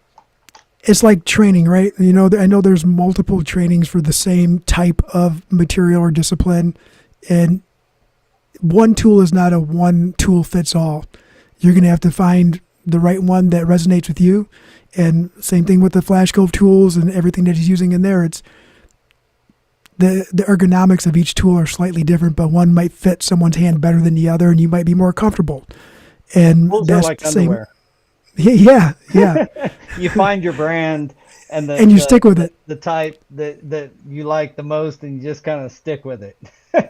it's like training, right? I know there's multiple trainings for the same type of material or discipline, and one tool is not a one tool fits all. You're going to have to find the right one that resonates with you. And same thing with the Flash Cove tools and everything that he's using in there. It's the ergonomics of each tool are slightly different, but one might fit someone's hand better than the other, and you might be more comfortable. And Tools are that's like the same. underwear. Yeah. You find your brand and And you stick with it. the type that you like the most, and you just kind of stick with it.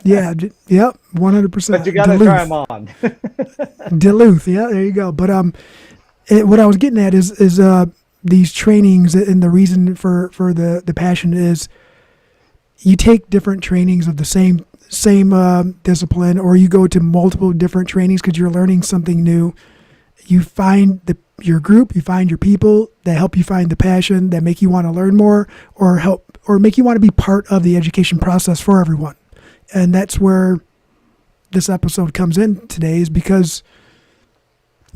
Yeah. Yep. 100%. But you got to try them on. Duluth. Yeah, there you go. But what I was getting at is these trainings, and the reason for the passion is you take different trainings of the same discipline, or you go to multiple different trainings because you're learning something new. You find your group, you find your people that help you find the passion that make you want to learn more, or make you want to be part of the education process for everyone. And that's where this episode comes in today, is because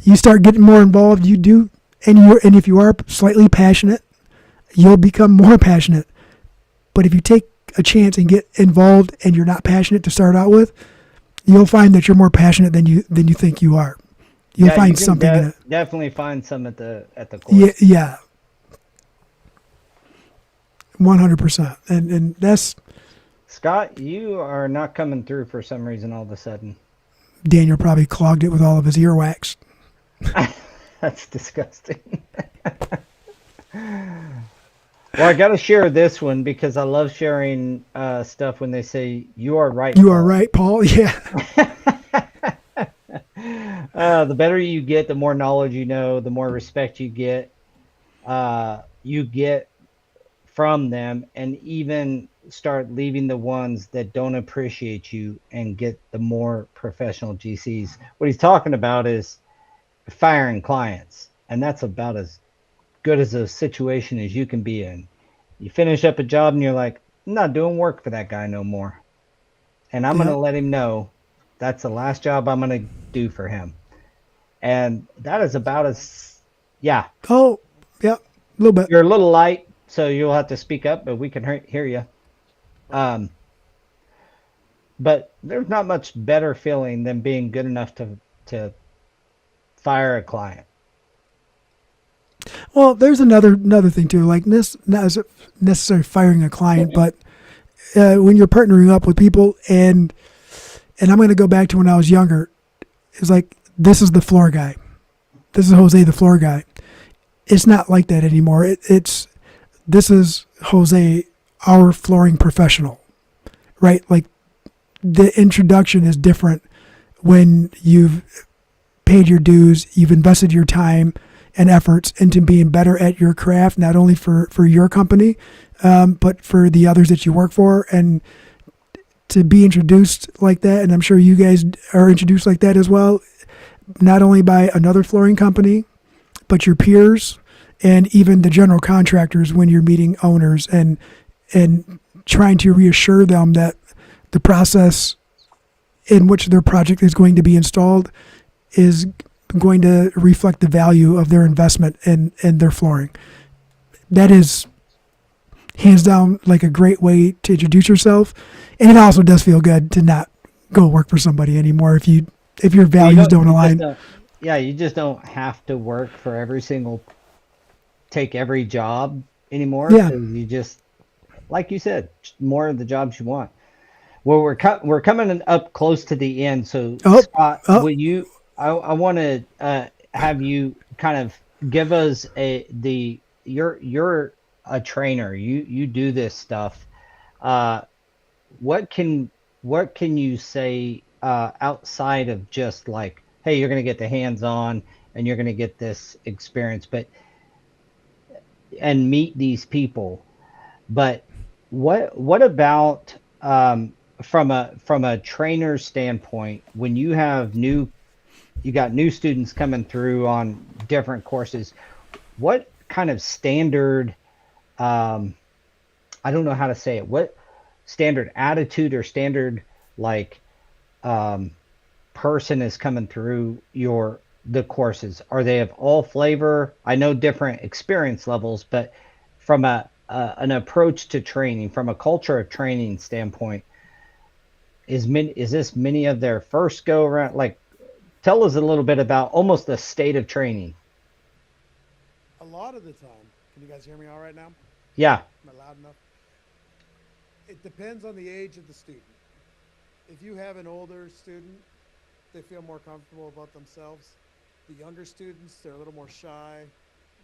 you start getting more involved. You do, and if you are slightly passionate, you'll become more passionate. But if you take a chance and get involved and you're not passionate to start out with, you'll find that you're more passionate than you think you are. You'll Yeah, find you can something in it. definitely find some at the course. Yeah, 100%. And that's Scott, you are not coming through for some reason all of a sudden. Daniel probably clogged it with all of his earwax. That's disgusting. Well, I got to share this one because I love sharing stuff when they say, "You are right, You Paul." are right, Paul. Yeah. The better you get, the more knowledge you know, the more respect you get. You get from them, and even start leaving the ones that don't appreciate you and get the more professional GCs. What he's talking about is firing clients, and that's about as good as a situation as you can be in. You finish up a job and you're like, "I'm not doing work for that guy no more." And I'm going to Yep. let him know that's the last job I'm going to do for him. And that is about as, yeah, Oh, yeah. A little bit. you're a little light, so you'll have to speak up, but we can hear you. Um, but there's not much better feeling than being good enough to fire a client. Well, there's another thing too. Like this, not as necessarily firing a client, but when you're partnering up with people, and I'm going to go back to when I was younger. It's like this is the floor guy. This is Jose, the floor guy. It's not like that anymore. It's this is Jose, our flooring professional, right? Like the introduction is different when you've paid your dues, you've invested your time and efforts into being better at your craft, not only for your company, but for the others that you work for. And to be introduced like that, and I'm sure you guys are introduced like that as well, not only by another flooring company, but your peers and even the general contractors when you're meeting owners and trying to reassure them that the process in which their project is going to be installed is going to reflect the value of their investment in their flooring. That is hands down like a great way to introduce yourself. And it also does feel good to not go work for somebody anymore if your values don't align. Yeah, you just don't have to work for take every job anymore Yeah. because you just, like you said, more of the jobs you want. Well, we're coming up close to the end, so Oh, Scott, oh, I want to have you kind of give us you're a trainer. You do this stuff. Uh, what can you say outside of just like, hey, you're going to get the hands on and you're going to get this experience, but and meet these people. But what about from a trainer standpoint when you got new students coming through on different courses? What kind of standard um, I don't know how to say it. What standard attitude or standard like um, person is coming through the courses? Are they of all flavor? I know different experience levels, but from an approach to training, from a culture of training standpoint, is this many of their first go around? Like, tell us a little bit about almost the state of training. A lot of the time, can you guys hear me all right now? Yeah. Am I loud enough? It depends on the age of the student. If you have an older student, they feel more comfortable about themselves. The younger students, they're a little more shy.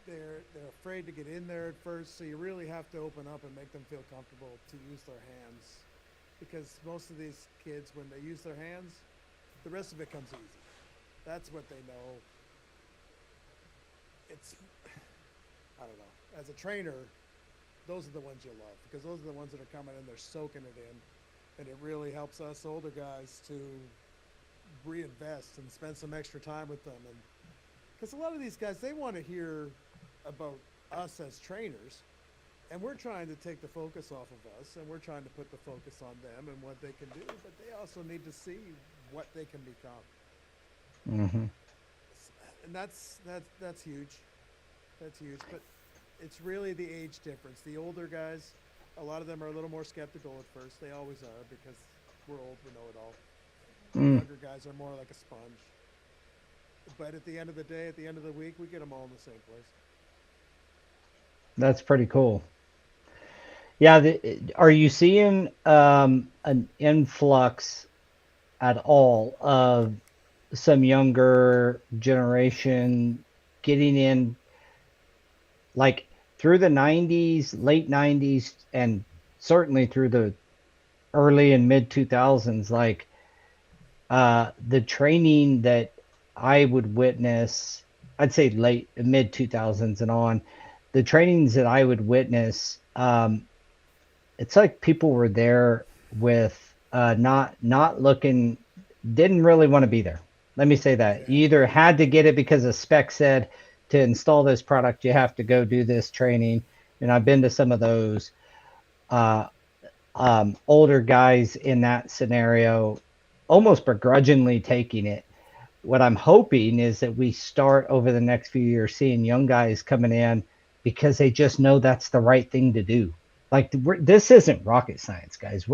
They're afraid to get in there at first, so you really have to open up and make them feel comfortable to use their hands. Because most of these kids, when they use their hands, the rest of it comes easy. That's what they know. It's, I don't know. As a trainer, those are the ones you'll love because those are the ones that are coming in, they're soaking it in. And it really helps us older guys to reinvest and spend some extra time with them. And because a lot of these guys, they want to hear about us as trainers, and we're trying to take the focus off of us, and we're trying to put the focus on them and what they can do, but they also need to see what they can become. Mm-hmm. And that's huge. That's huge. But it's really the age difference. The older guys, a lot of them are a little more skeptical at first. They always are because we're old, we know it all. The younger guys are more like a sponge. But at the end of the day, at the end of the week, we get them all in the same place. That's pretty cool. Yeah, are you seeing an influx at all of some younger generation getting in, like through the 90s, late 90s, and certainly through the early and mid 2000s, like the training that I would witness, I'd say late mid 2000s and on, the trainings that I would witness, it's like people were there with not looking, didn't really want to be there. Let me say that. You either had to get it because a spec said to install this product, you have to go do this training. And I've been to some of those uh, older guys in that scenario, almost begrudgingly taking it. What I'm hoping is that we start over the next few years seeing young guys coming in because they just know that's the right thing to do. Like this isn't rocket science, guys.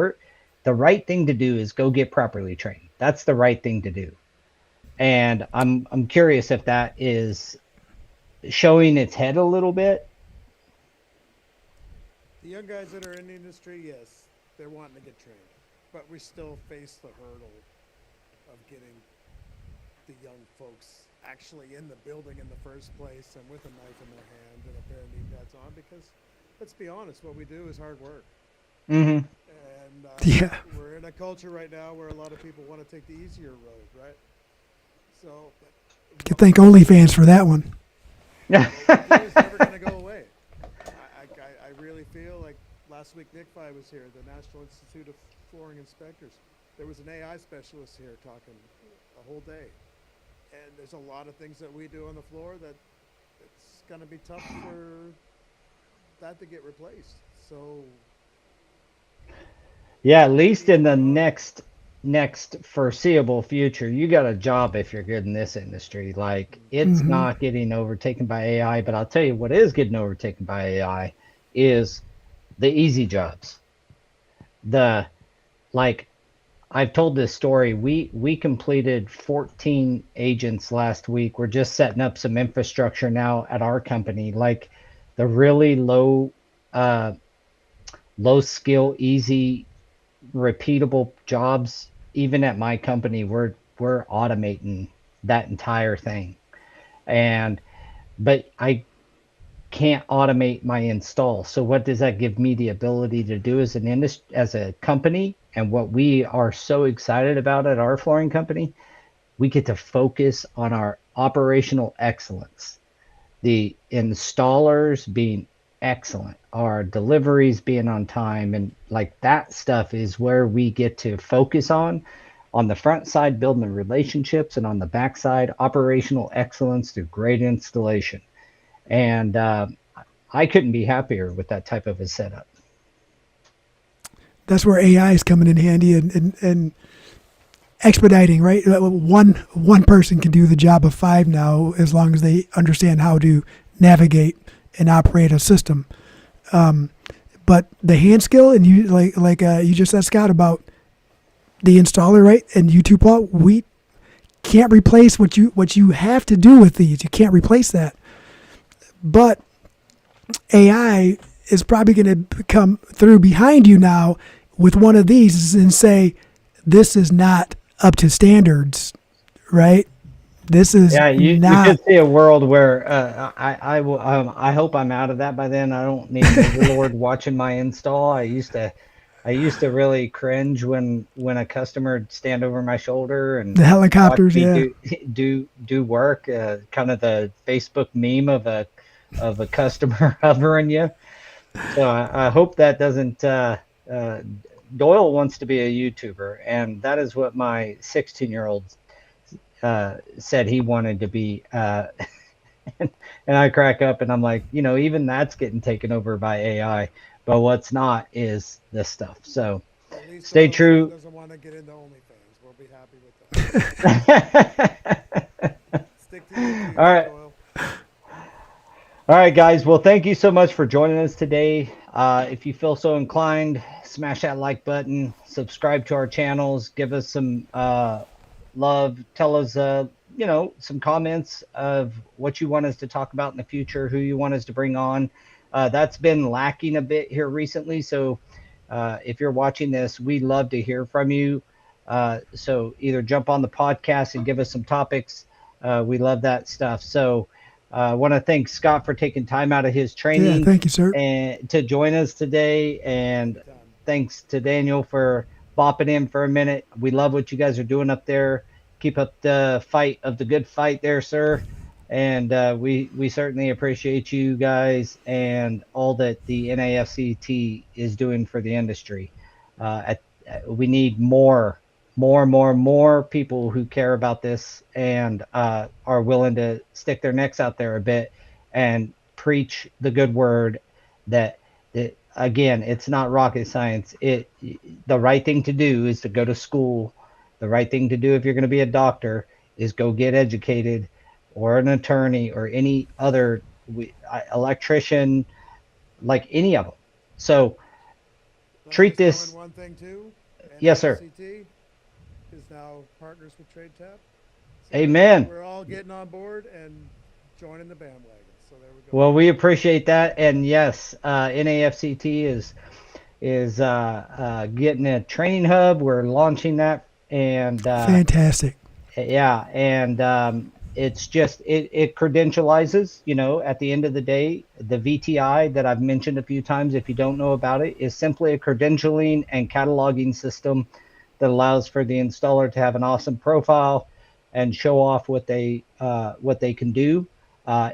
the right thing to do is go get properly trained. That's the right thing to do. And I'm curious if that is showing its head a little bit. The young guys that are in the industry, yes, they're wanting to get trained, but we still face the hurdle of getting the young folks actually in the building in the first place and with a knife in their hand and a pair of knee pads on because let's be honest, what we do is hard work. Hmm. And Yeah. we're in a culture right now where a lot of people want to take the easier road, right? So, You thank OnlyFans for that one. what we do is never going to go away. I really feel like last week Nick Fi was here, the National Institute of Flooring Inspectors. There was an AI specialist here talking a whole day. And there's a lot of things that we do on the floor that it's going to be tough for that to get replaced. So Yeah, at least in the next foreseeable future, you got a job if you're good in this industry. Like it's Hmm. not getting overtaken by AI, but I'll tell you what is getting overtaken by AI is the easy jobs. The like I've told this story. We completed 14 agents last week. We're just setting up some infrastructure now at our company, like the really uh low skill, easy, repeatable jobs. Even at my company, we're automating that entire thing. And but I can't automate my install. So what does that give me the ability to do as an industry, as a company? And what we are so excited about at our flooring company, we get to focus on our operational excellence, the installers being excellent, our deliveries being on time, and like that stuff is where we get to focus on the front side, building the relationships, and on the back side, operational excellence through great installation. And I couldn't be happier with that type of a setup. That's where AI is coming in handy and expediting, right? One person can do the job of five now as long as they understand how to navigate and operate a system. But the hand skill, and you you just asked Scott about the installer, right? And you too, Paul. We can't replace what you have to do with these. You can't replace that. But AI is probably going to come through behind you now with one of these and say, "This is not up to standards," right? This is Yeah, you not. could see a world where I hope I'm out of that by then. I don't need an overlord watching my install. I used to really cringe when a customer would stand over my shoulder and The watch helicopters, me yeah. do work. Kind of the Facebook meme of a customer hovering you. So I hope that doesn't. Uh, Doyle wants to be a YouTuber, and that is what my 16-year-old said he wanted to be. And, and I crack up, and I'm like, even that's getting taken over by AI. But what's not is this stuff. So at least stay Doyle still true. doesn't want to get into OnlyFans. We'll be happy with that. All Stick to YouTube, right. Doyle. All right, guys. Well, thank you so much for joining us today. If you feel so inclined, smash that like button, subscribe to our channels, give us some love, tell us, some comments of what you want us to talk about in the future, who you want us to bring on. That's been lacking a bit here recently. So if you're watching this, we love to hear from you. So either jump on the podcast and give us some topics. We love that stuff. So I want to thank Scott for taking time out of his Yeah, training thank you, sir. and to join us today. And Anytime. thanks to Daniel for bopping in for a minute. We love what you guys are doing up there. Keep up the fight of the good fight there, sir. And we certainly appreciate you guys and all that the NAFCT is doing for the industry. We need more people who care about this and are willing to stick their necks out there a bit and preach the good word that again, it's not rocket science. The right thing to do is to go to school. The right thing to do if you're going to be a doctor is go get educated, or an attorney, or any other electrician, like any of them. So Can I treat just throw in this. one thing too? Yes, sir. NAFCT is now partners with TradeTap. So Amen. we're all getting on board and joining the bandwagon. So there we go. Well, we appreciate that, and yes, NAFCT is getting a training hub. We're launching that, and Fantastic. yeah, and it's just it credentializes. At the end of the day, the VTI that I've mentioned a few times, if you don't know about it, is simply a credentialing and cataloging system that allows for the installer to have an awesome profile and show off what they can do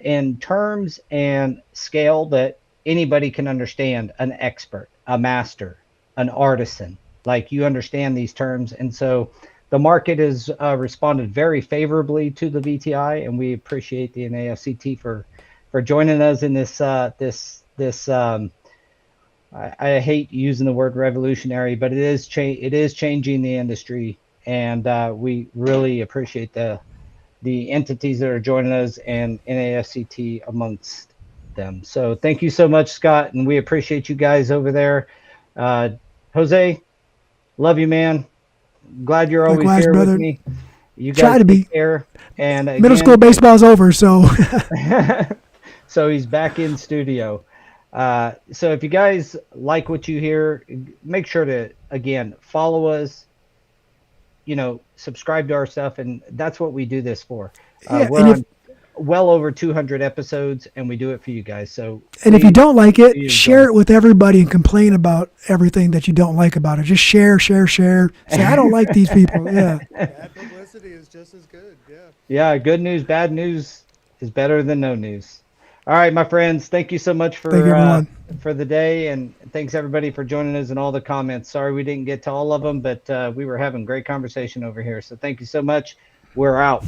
in terms and scale that anybody can understand. An expert, a master, an artisan, like you understand these terms, and so the market has responded very favorably to the VTI, and we appreciate the NAFCT for joining us in this. I hate using the word revolutionary, but it is changing the industry, and we really appreciate the entities that are joining us and NAFCT amongst them. So thank you so much, Scott, and we appreciate you guys over there. Jose, love you, man. Glad you're always Likewise, here with brother. me. You Try guys to take be. care. And Middle school again, baseball's over, so so he's back in studio. So if you guys like what you hear, make sure to, again, follow us, subscribe to our stuff. And that's what we do this for. yeah. We're on well over 200 episodes, and we do it for you guys. So And if you please, don't like it, please share join. it with everybody and complain about everything that you don't like about it. Just share. Say, I don't like these people. Yeah. Bad publicity is just as good. Yeah. Yeah, good news, bad news is better than no news. All right, my friends, thank you so much Thank you, everyone. for the day, and thanks everybody for joining us and all the comments. Sorry we didn't get to all of them, but we were having great conversation over here. So thank you so much. We're out.